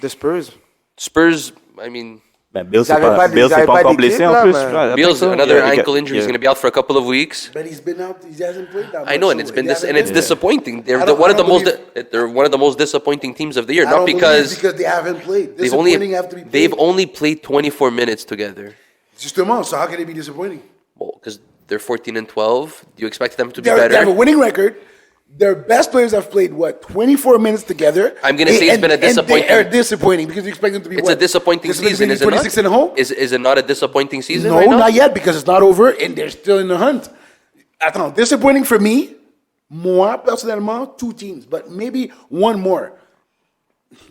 The Spurs. Spurs, I mean, Ben, Bill, c'est Ils avaient pas, pas- Bill, ils c'est avaient pas pas encore d'équipe, blessé en là, plus. mais- Après Beal's ça, another yeah, ankle injury. He's going to be out for a couple of weeks. But he's been out. He hasn't played that much. I know, and it's so been he hasn't and it's played. disappointing. They're I don't- one I of the don't most believe- they're one of the most disappointing teams of the year. I Not don't believe because they haven't played. they've only Disappointing have to be played. they've only played 24 minutes together. Justement, so how can they be disappointing? Well, because they're 14 and 12. Do you expect them to be They have a better? winning record. Their best players have played what 24 minutes together. I'm gonna say it's been a disappointing- And they are disappointing because you expect them to be It's what? a disappointing This is season, is it 26 not? and a home. Is it not a disappointing season? No, right now? not yet because it's not over and they're still in the hunt. Attends, disappointing for me. Moi personnellement, 2 teams, but maybe one more.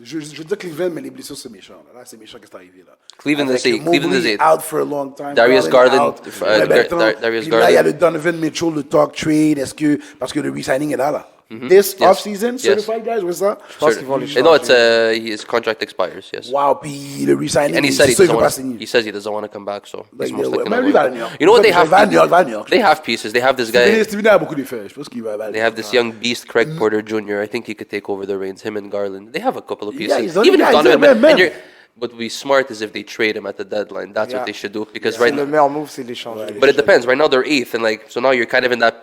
Je veux dire Cleveland, mais les blessures c'est méchant. Là, c'est méchant qu'est-ce qui est arrivé là. Cleveland Avec is eight. Mobley Cleveland is eight. out for a long time. Darius Garland, out. Dar- Bertrand. Darius Puis là, il y a Garland. le Donovan Mitchell, le talk trade. Est-ce que parce que le re-signing est là? This Yes. off-season, Yes. certified guys, what's that? Je pense qu'ils vont les No, changer. it's his contract expires. Yes. Wow, puis le re-signing, And he said c'est he ça, il doesn't veut pas want. signer. He says he doesn't want to come back. So he's Like, most likely même not lui, va à going New to. York. You know what they have? Va à New York, va à New York. They have pieces. They have this guy. Steven a beaucoup d'effets. Je pense qu'il va. They have this young beast, Craig Porter Jr. I think he could take over the reins. Him and Garland. They have a couple of Yeah, pieces. he's only Even if guy, he's Donovan, a man. and you're, what would be smart is if they trade him at the deadline. That's Yeah. what they should do because C'est right le now. meilleur move, c'est l'échange. But it depends. Right now they're 8th, and like so now you're kind of in that.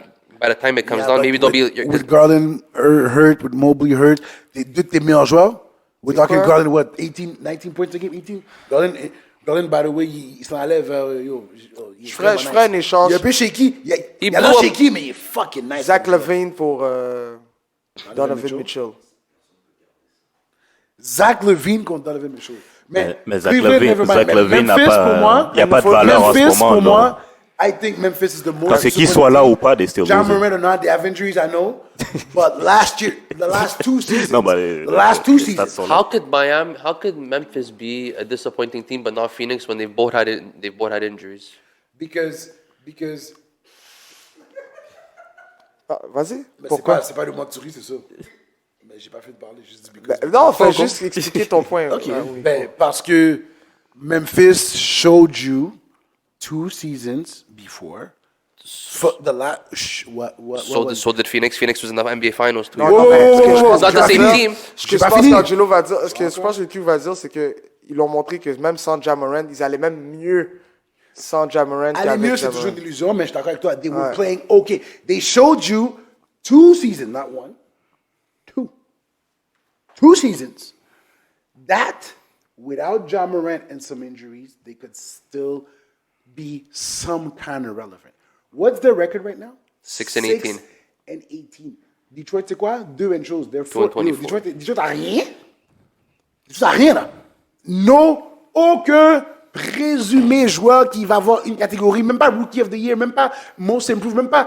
By the time it comes Yeah, down, but maybe they'll be. with Garland hurt, with Mobley hurt, deux de tes meilleurs joueurs. We're talking quoi? Garland, what, 18, 19 points a game, 18? Garland, by the way, il s'en enlève. Je ferais un échange. Il est un peu shaky. Il He a blew l'air up. shaky, mais il est fucking nice. Zach Levine pour Donovan Mitchell. Mitchell. Zach Levine contre Donovan Mitchell. Mais Zach Cleveland, Levine- never mind. Zach Levine n'a Memphis, pas- pour moi, il y a pas de valeur en ce Memphis, moment, pour non. moi, I think Memphis is the more. Quand c'est qu'il soit là ou pas, they still John losing. Morant or not, they have injuries, I know. But last year, the last 2 seasons, No, but the last 2 seasons, that's all. How could Memphis be a disappointing team but not Phoenix when they've both had injuries? because Ah, vas-y. mais Pourquoi? c'est pas le mois de souris, c'est ça. Mais j'ai pas fait de parler, j'ai dit because. Non, fais juste expliquer ton point. Ok. Ah, oui. Ben, parce que Memphis showed you 2 seasons before. So did Phoenix. Phoenix was in the NBA Finals 2 Non, years non, mais ce que je ago. pense It's not the same team. Ce que je pense qu'Angelo va dire, ce que je pense que Q va dire, c'est que ils l'ont montré que même sans Ja Morant, ils allaient même mieux sans Ja Morant Aller qu'avec mieux, c'est Ja toujours Morant. une illusion, mais je suis d'accord avec toi. They were playing okay. They showed you 2 seasons, not 1. 2. 2 seasons. That, without Ja Morant and some injuries, they could still be some kind of relevant. What's their record right now? 6-18. 6-18. Detroit, c'est quoi? 2 They're 2-24. Detroit a rien. Detroit a rien, là. No, aucun présumé joueur qui va avoir une catégorie, même pas Rookie of the Year, même pas Most Improved, même pas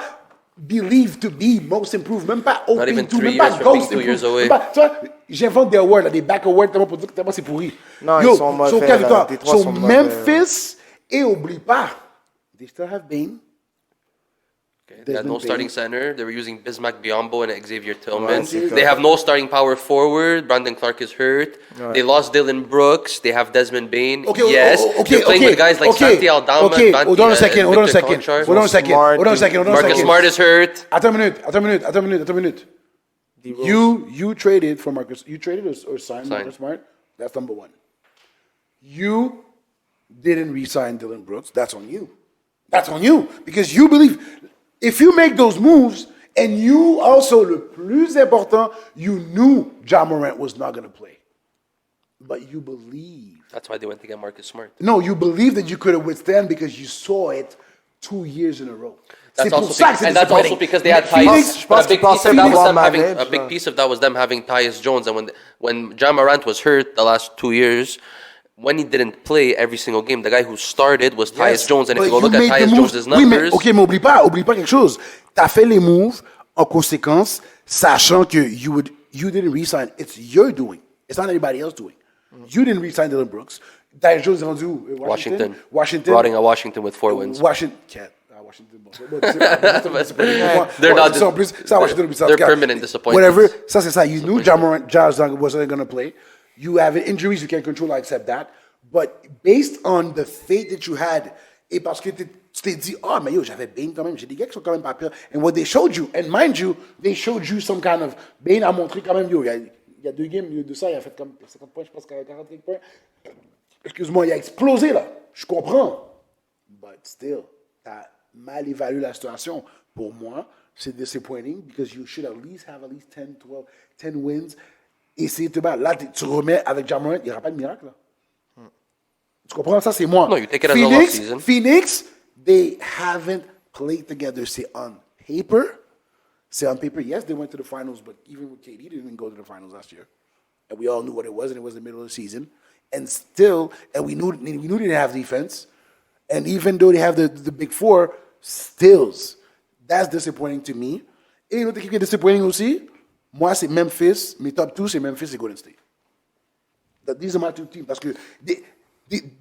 Believed to be Most Improved, même pas Not even Open to, 3 même pas years from Ghost being 2 years Improved. away. Même pas, tu vois, j'invente des awards, là, des back awards, tellement pour dire que tellement c'est pourri. Non, ils sont mauvais, calme-toi. là. Détroit sont mauvais. Memphis, et oublie pas, they still have Bane. They had no Desmond starting Bane. center. They were using Bismack Biyombo and Xavier Tillman. Ouais, c'est They have no starting power forward. Brandon Clark is hurt. They lost Dylan Brooks. They have Desmond Bain. Yes. They're playing with guys like Santi Aldama. Okay, Banti, hold on a second, hold on a Victor second. Conchar. Hold on a second, Smart, hold on a second, hold on a Marcus second. Smart is hurt. Attends une minute. You traded for Marcus. You traded or signed Marcus Smart. That's number 1. You didn't re-sign Dylan Brooks. That's on you. That's on you because you believe if you make those moves and you also le plus important, you knew Ja Morant was not going to play, but you believe. That's why they went to get Marcus Smart. No, you believe that you could have withstand because you saw it 2 years in a row. That's C'est pour also, ça que c'est and that's also disappointing. because they had Phoenix, Tyus. But a big piece of that was them having managed, a big piece of that was them having Tyus Jones. And when Ja Morant was hurt the last 2 years, when he didn't play every single game, the guy who started was Tyus Jones. And if you go look at Tyus Jones' numbers, Oui, mais ok, mais oublie pas quelque chose. T'as fait les moves en conséquence, sachant que you didn't re-sign. It's your doing. It's not anybody else doing. You didn't re-sign Dylan Brooks. Tyus Jones est rendu où? Washington. Washington. Rotting at Washington with 4 wins. Washington. Washington. They're not. En plus, ça, Washington, They're permanent disappointments. Whatever. Ça, c'est ça. You knew Ja wasn't going to play. You have injuries you can't control, I accept that. But based on the faith that you had, et parce que tu t'es dit, oh, mais yo, j'avais Bane quand même, j'ai des gars qui sont quand même pas pires. And what they showed you, and mind you, they showed you some kind of, Bane a montré quand même, yo, il y a 2 games, il y a de ça, il a fait comme 50 points, je pense qu'il a 45 points. Excuse-moi, il a explosé là. Je comprends. But still, t'as mal évalué la situation. Pour moi, c'est disappointing because you should at least have 10, 12, 10 wins. Et c'est te battre. Là, tu remets avec Ja Morant, il n'y aura pas de miracle là. Tu comprends? Ça, c'est moi. No, you take it as a lost season. Phoenix, they haven't played together. C'est on paper. C'est on paper. Yes, they went to the finals, but even with KD, they didn't go to the finals last year. And we all knew what it was, and it was the middle of the season. And still, and we knew they didn't have defense. And even though they have the big 4, stills. That's disappointing to me. Et une autre équipe qui est disappointing aussi, moi, c'est Memphis. Mes top 2, c'est Memphis et Golden State. These are my 2 teams. Parce que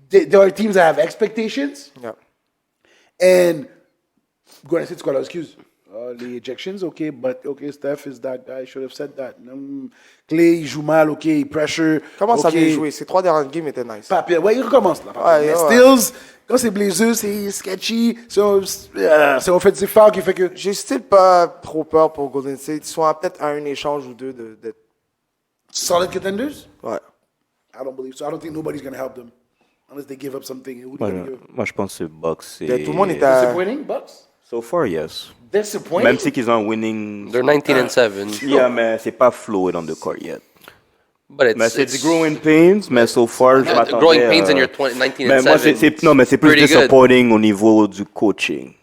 there are teams that have expectations. Yeah. And Golden State's got excuse. The ejections, okay, but okay, Steph is that guy. Should have said that. Clay, il joue mal, okay, pressure. Comment ça a okay. bien joué? Ces 3 dernières games étaient nice. Pas pire. Ouais, il recommence là. Ouais, Mais ouais. Stills, quand c'est Blazers, c'est sketchy. C'est offensive foul qui fait que. J'ai still pas trop peur pour Golden State. Ils sont peut-être à un échange ou 2 d'être. Solid contenders? Ouais. I don't believe so. I don't think nobody's going to help them. Unless they give up something. Who they gonna give? Moi, je pense que Bucks, Ben, c'est... tout le monde est à. Disappointing, Bucks? So far, yes. Disappointing? Même si qu'ils ont winning... They're 19-7. Yeah, mais c'est pas fluid on the court yet. But Mais c'est it's du growing pains, mais so far, je m'attendais growing pains à- in your 19 Mais and moi, 7. non, mais c'est plus Pretty good. disappointing au niveau du coaching.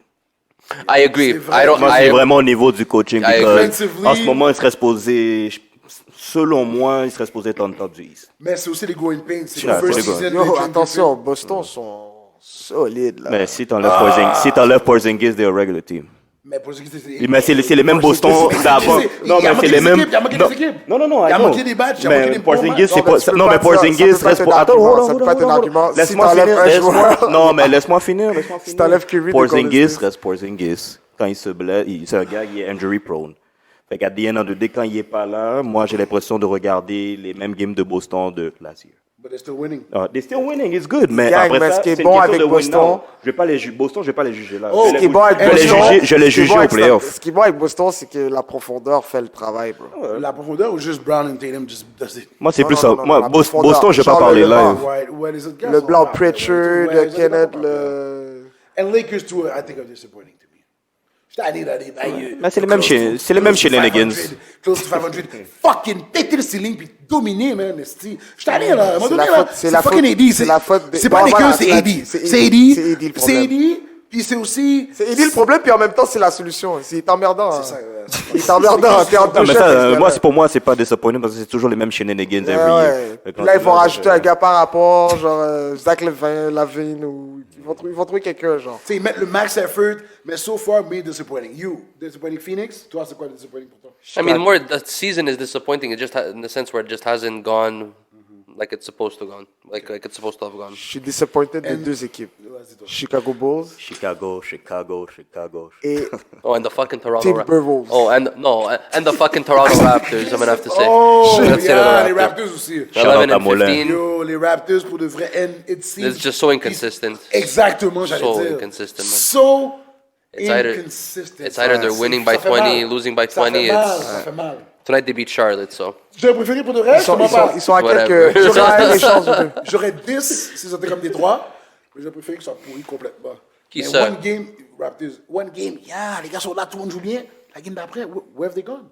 I agree. vrai. I don't. Moi, c'est vraiment au niveau du coaching. I because Offensively- en ce moment, il serait supposé... Selon moi, il serait supposé être en top du East. Mais c'est aussi les growing pains. C'est Yeah, le first c'est les season. Yo, they attention, Boston sont solides là. Mais si t'enlèves Porzingis, they're a regular team. Mais pour ceux qui c'est. Mais c'est les mêmes Boston d'avant. Non, mais c'est les mêmes. Il y a manqué des équipes. Non, Il y a manqué des matchs, il y a manqué des bons Porzingis, matchs. c'est pas. Non, mais Porzingis reste pour. Attends, ça peut pas être un argument. Si Laisse-moi t'enlèves finir. un joueur. Non, mais laisse-moi finir. Si t'enlèves Curry de Golden Porzingis State. reste Porzingis. Quand il se blesse, c'est un gars qui est injury prone. Fait qu'à the end of the day, quand il est pas là, moi j'ai l'impression de regarder les mêmes games de Boston de last year. But they're still winning. They're still winning, it's good. Mais Gang, après mais ça, ce qui est c'est bon une question avec de win Boston- now. Boston, je vais pas les juger là. Ce qui est bon avec Je l'ai jugé au playoff. Ce qui est bon avec Boston, c'est que la profondeur fait le travail, bro. La profondeur ou juste Brown and Tatum just does it? Moi, c'est Non, plus non, ça. non, non, Moi, la Boston, profondeur. je vais pas Genre parler le live. blanc. What is it? Le blanc Wow. Pritchard, Ouais, Kenneth, ouais. le... And Lakers too, I think are disappointing to me. J'étais allé dans les bails. Mais c'est les mêmes shenanigans. Close to 500. Fucking péter le ceiling puis dominer, man. J'étais allé là. À un moment C'est donné, la là, faute- c'est la fucking faute- AD. c'est la faute de- C'est pas Non, les voilà, Lakers, c'est c'est AD. AD, C'est c'est AD. le C'est problème. AD. Puis c'est aussi. C'est aider le problème, puis en même temps, c'est la solution. C'est emmerdant. Hein. ça, Il est emmerdant. T'es en Non, mais touche. ça, moi, pour moi, c'est pas disappointing parce que c'est toujours les mêmes shenanigans every year. Puis là, ils vont rajouter un gars par rapport, genre Zach Lavine, ou ils vont trouver quelqu'un, genre. Tu sais, ils mettent le max effort, mais so far, me disappointing. You, disappointing Phoenix? Toi, c'est quoi le disappointing pour toi? I mean, more the season is disappointing. It just in the sense where it just hasn't gone like it's supposed to gone, like it's supposed to have gone. Je suis disappointed de deux équipes. Chicago Bulls Chicago. et Oh, and the fucking Toronto Timberwolves. Oh, and the fucking Toronto Raptors. I'm gonna have to say. Oh, Let's say yeah, les the Raptors. Raptors aussi. 11 à and Molin. 15. Yo, les Raptors pour de vrai, and it seems... It's just so inconsistent. Exactement, j'allais So dire. inconsistent, man. So It's either- inconsistent. It's either they're winning by Ça fait 20, mal. losing by Ça 20. fait mal, It's ça fait mal. tonight they beat Charlotte, so J'aurais préféré pour de vrai, ils sont à Whatever. quelques... J'aurais les chances de... J'aurais 10 si c'était comme des 3, mais j'aurais préféré qu'ils soient pourris complètement. Qui Mais ça? one game, Raptors, one game, yeah, les gars sont là, tout le monde joue bien. La game d'après, where have they gone?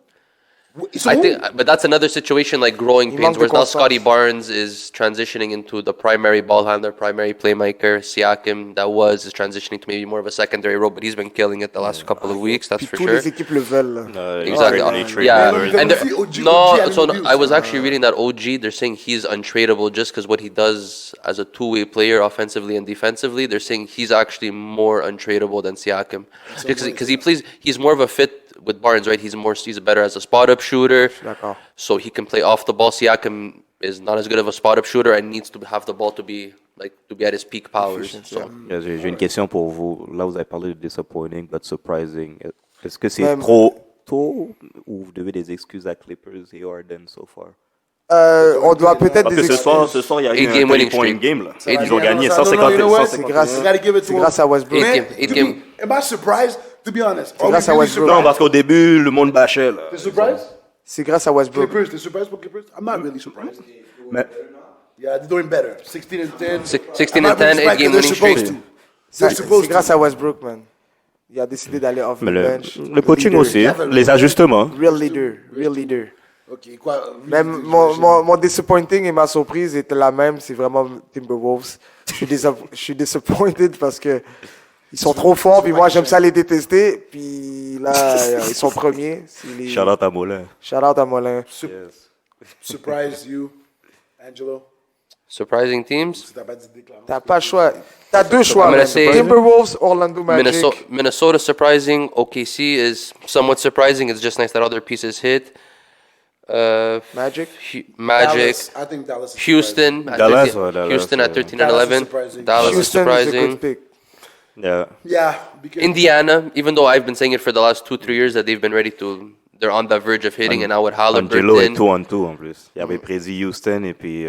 Ils sont I où? think, but that's another situation like growing Il pains, manque de whereas now constance. Scotty Barnes is transitioning into the primary ball handler, primary playmaker. Siakam, is transitioning to maybe more of a secondary role, but he's been killing it the last couple of weeks, that's Puis for tous sure. les équipes le veulent. là. Exactly. Yeah, Miller. and Then we see OG no, having so reviews. I was actually reading that OG. They're saying he's untradeable just because what he does as a two-way player, offensively and defensively. They're saying he's actually more untradeable than Siakam because he plays. He's more of a fit with Barnes, right? He's better as a spot-up shooter, D'accord. so he can play off the ball. Siakam is not as good of a spot-up shooter and needs to have the ball to be at his peak powers. So. J'ai une question pour vous. Là, vous avez parlé de disappointing but surprising. Est-ce que c'est Même- trop tôt ou vous devez des excuses à Clippers et Harden so far? On doit peut-être Parce des que excuses. ce soir, il y a eu Eight un game winning 30-point streak. game. Là. Eight Ils ont game. gagné Non, 150. you know what? 150. C'est You gotta give it to C'est him. grâce à Westbrook. Eight Mais, game- eight to game. be- am I surprised? To be honest. C'est grâce à Westbrook. Non, parce qu'au début, le monde bâchait. Là. T'es surprised? C'est grâce à Westbrook. Clippers, t'es surprised pour Clippers? I'm not really surprised. Mais, Yeah, they're doing better. 16 and 10. 16 I'm not and 10, really surprised 8 game they're winning supposed streak. to. C'est They're supposed c'est to. grâce à Westbrook, man. Il a décidé d'aller off the mais bench. le coaching Leader. aussi, les ajustements. Real leader. Ok, quoi? Même mon disappointing et ma surprise étaient la même, c'est vraiment Timberwolves. Je suis disappointed parce que ils sont trop forts, puis moi j'aime ça les détester, puis là ils sont premiers. Shout out à Molin. Shout out à Molin. Surprise you, Angelo. Surprising teams. T'as pas dit déclarant. T'as pas le choix. T'as deux choix. I'm gonna man. say- Timberwolves, Orlando Magic. Minnesota surprising. OKC is somewhat surprising. It's just nice that other pieces hit. Magic. Magic. Dallas, I think Dallas is Houston. At Dallas, 13 Dallas, Houston at yeah. 13 and Dallas is 11. surprising. Dallas is Houston is a surprising. good pick. Yeah. Yeah, because Indiana, even though I've been saying it for the last 2-3 years that they've been ready to, they're on the verge of hitting, and now with Angelo est Halliburton. 2-on-2 en plus. Il avait prédit Houston et puis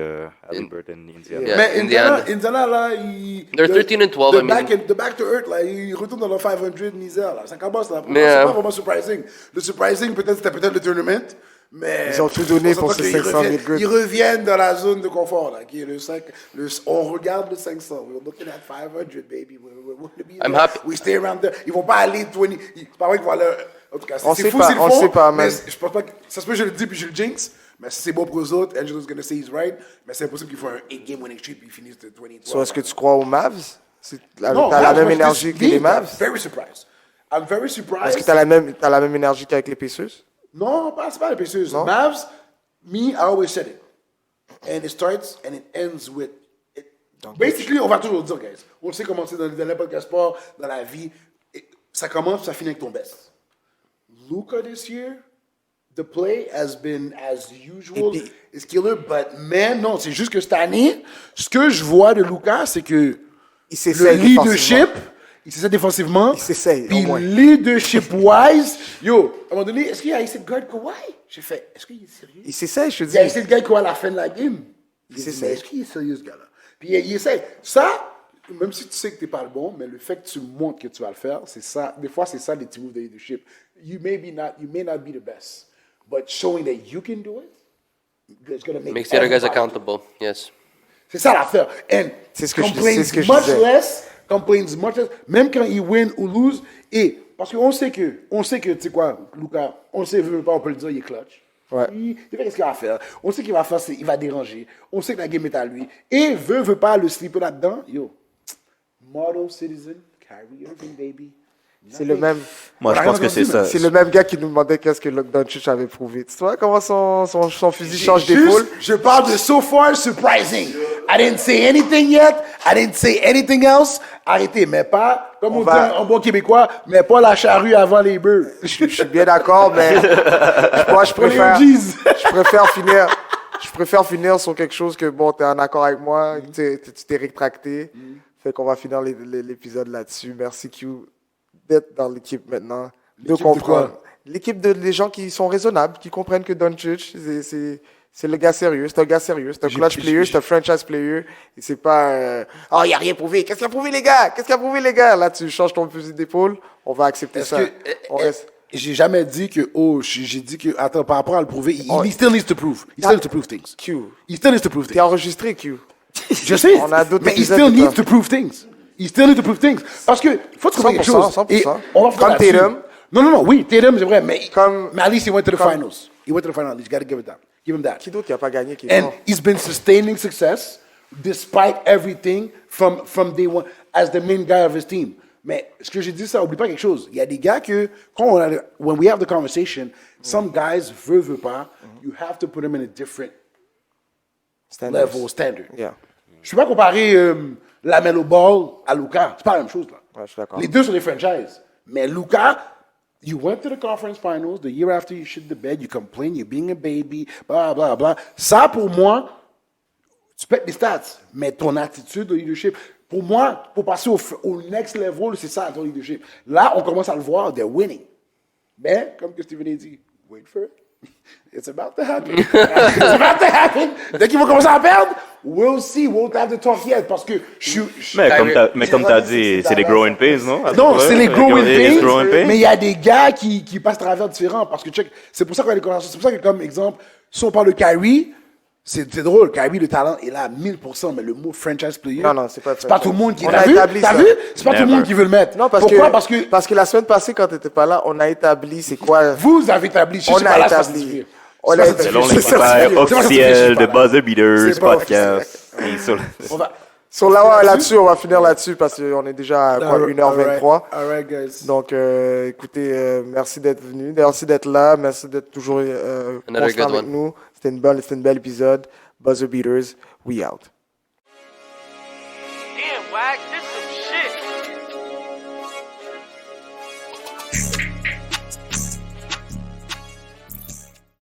Halliburton, Indiana. Yeah, mais Indiana. Indiana là, ils... They're 13 and 12, I mean. The back to earth, là, ils retournent dans leur 500 misère, là. Ça commence, là. Pour moi, Mais, c'est pas vraiment surprising. Le surprising, c'était peut-être le tournament, mais... Ils ont tout donné on pour s'entend ces qu'ils 500 000 reviennent- gouttes. Ils reviennent dans la zone de confort, là, qui est le 5... on regarde le 500. We're looking at 500, baby. We're gonna be I'm there. happy. We stay around there. Ils vont pas aller 20... C'est pas vrai qu'ils vont aller... En tout cas, On c'est sait fou pas, s'ils le on font, sait pas, mais man. je pense pas que... Ça se peut, je le dis, puis je le jinx. Mais si c'est bon pour eux autres, Angelo's gonna say he's right. Mais c'est impossible qu'ils font un 8-game winning streak puis ils finissent de 20. So, est-ce que tu crois aux Mavs? T'as Non, la Mavs, même moi, je énergie dis que les deep, Mavs? I'm very surprised. I'm very surprised. Est-ce que t'as la même énergie qu'avec les Pacers? Non, c'est pas les Pacers. Non? Mavs, I always said it. And it starts and it ends with... Basically, on va toujours dire, guys, on sait comment c'est dans n'importe quel sport, dans la vie. Ça commence, ça finit avec ton best. Luka this year, the play has been as usual. Et puis- It's killer, but man, non, c'est juste que cette année, ce que je vois de Luka, c'est que Il s'essaye le leadership, il s'essaie défensivement. Il s'essaye, Puis au moins. leadership-wise, yo, à un moment donné, est-ce qu'il a essayé de guard Kawhi? J'ai fait, est-ce qu'il est sérieux? Il s'essaye, je te Il a dis. essayé de guard Kawhi à la fin de la game. Est-ce qu'il est sérieux, ce gars-là? Puis il essaie. Ça, même si tu sais que tu n'es pas le bon, mais le fait que tu montres que tu vas le faire, c'est ça. Des fois, c'est ça les petits moves de leadership. You may not be the best, but showing that you can do it, it's going to make Makes the other guys everybody. accountable. Yes. C'est ça l'affaire. And C'est ce que complains much less, même quand il win ou lose. Et parce qu'on sait que, tu sais quoi, Lucas, on sait, veut pas, on peut le dire, il est clutch. Ouais. Il fait ce qu'il va faire. On sait qu'il va faire, il va déranger. On sait que la game est à lui. Et veut pas le slipper là-dedans. Yo, model citizen, Kyrie Irving, baby. C'est le même. Moi, je pense que c'est ça. C'est le même gars qui nous demandait qu'est-ce que Luka Doncic avait prouvé. Tu vois comment son fusil change d'épaule? Je parle de so far surprising. I didn't say anything yet. I didn't say anything else. Arrêtez, mais pas, comme on dit en bon québécois, mais pas la charrue avant les bœufs. Je suis bien d'accord, mais moi, je préfère finir sur quelque chose que, bon, tu es en accord avec moi, tu t'es rétracté. Fait qu'on va finir l'épisode là-dessus. Merci, Q, d'être dans l'équipe maintenant. De comprendre. L'équipe des gens qui sont raisonnables, qui comprennent que Doncic, c'est le gars sérieux. C'est un gars sérieux. C'est un clutch player, c'est un franchise player. Et c'est pas, oh, il n'y a rien prouvé. Qu'est-ce qu'il a prouvé, les gars? Là, tu changes ton fusil d'épaule. On va accepter ça. J'ai jamais dit que, j'ai dit que, attends, par rapport à le prouver, he still needs to prove. He still needs to prove things. Q. He still needs to prove things. T'es enregistré, Q. Je sais. On a d'autres mais he épisodes still de needs temps. to prove things. He still needs to prove things. Parce que, faut te comprendre quelque chose. 100%. Et on va Comme Tatum. Non, oui, Tatum, c'est vrai, mais Comme- at least he went to the finals. He went to the finals. You gotta give it that. Give him that. Qui d'autre qui n'a pas gagné, qui est And mort? he's been sustaining success despite everything from day one as the main guy of his team. Mais ce que j'ai dit, ça, oublie pas quelque chose. Il y a des gars que, when we have the conversation, some guys veut pas, you have to put them in a different Standards. standard. Yeah. Je ne peux pas comparer Lamelo Ball à Luka. C'est pas la même chose, là. Ouais, je suis d'accord. Les deux sont des franchises. Mais Luka, you went to the conference finals, the year after you shit the bed, you complain, you're being a baby, blah, blah, blah. Ça, pour moi, tu pètes les stats, mais ton attitude de leadership, pour moi, pour passer au next level, c'est ça, ton leadership. Là, on commence à le voir, they're winning. Mais, comme que Steven a dit, wait for it. It's about to happen. It's about to happen. Dès qu'ils vont commencer à perdre, we'll see. We'll have to talk yet. Parce que Mais comme t'as dit, c'est des growing pains, non? non, c'est les growing growing pains, mais il y a des gars qui passent à travers différents. Parce que c'est pour ça qu'on a des conversations. C'est pour ça que, comme exemple, si on parle de Kyrie, c'est drôle. Kyrie, le talent est là à 1000%, mais le mot franchise player, Non, c'est pas tout le monde qui On l'a a vu. établi T'as ça. vu? C'est pas tout le monde qui veut le mettre. Non, Pourquoi? parce que la semaine passée, quand tu n'étais pas là, on a établi c'est quoi. Vous avez établi. Je On sais a pas là, c'est pas établi. certifié. On a C'est pas établi. Selon certifié. l'expert officiel de Buzzer Beaters C'est pas podcast. Et sur- On va. Sur là-dessus, on va finir là-dessus parce qu'on est déjà à quoi, 1h23. All right, guys. Donc, écoutez, merci d'être venu, merci d'être là, merci d'être toujours constant avec nous. C'était une belle épisode. Buzzer Beaters, we out. Damn, Wag, this some shit.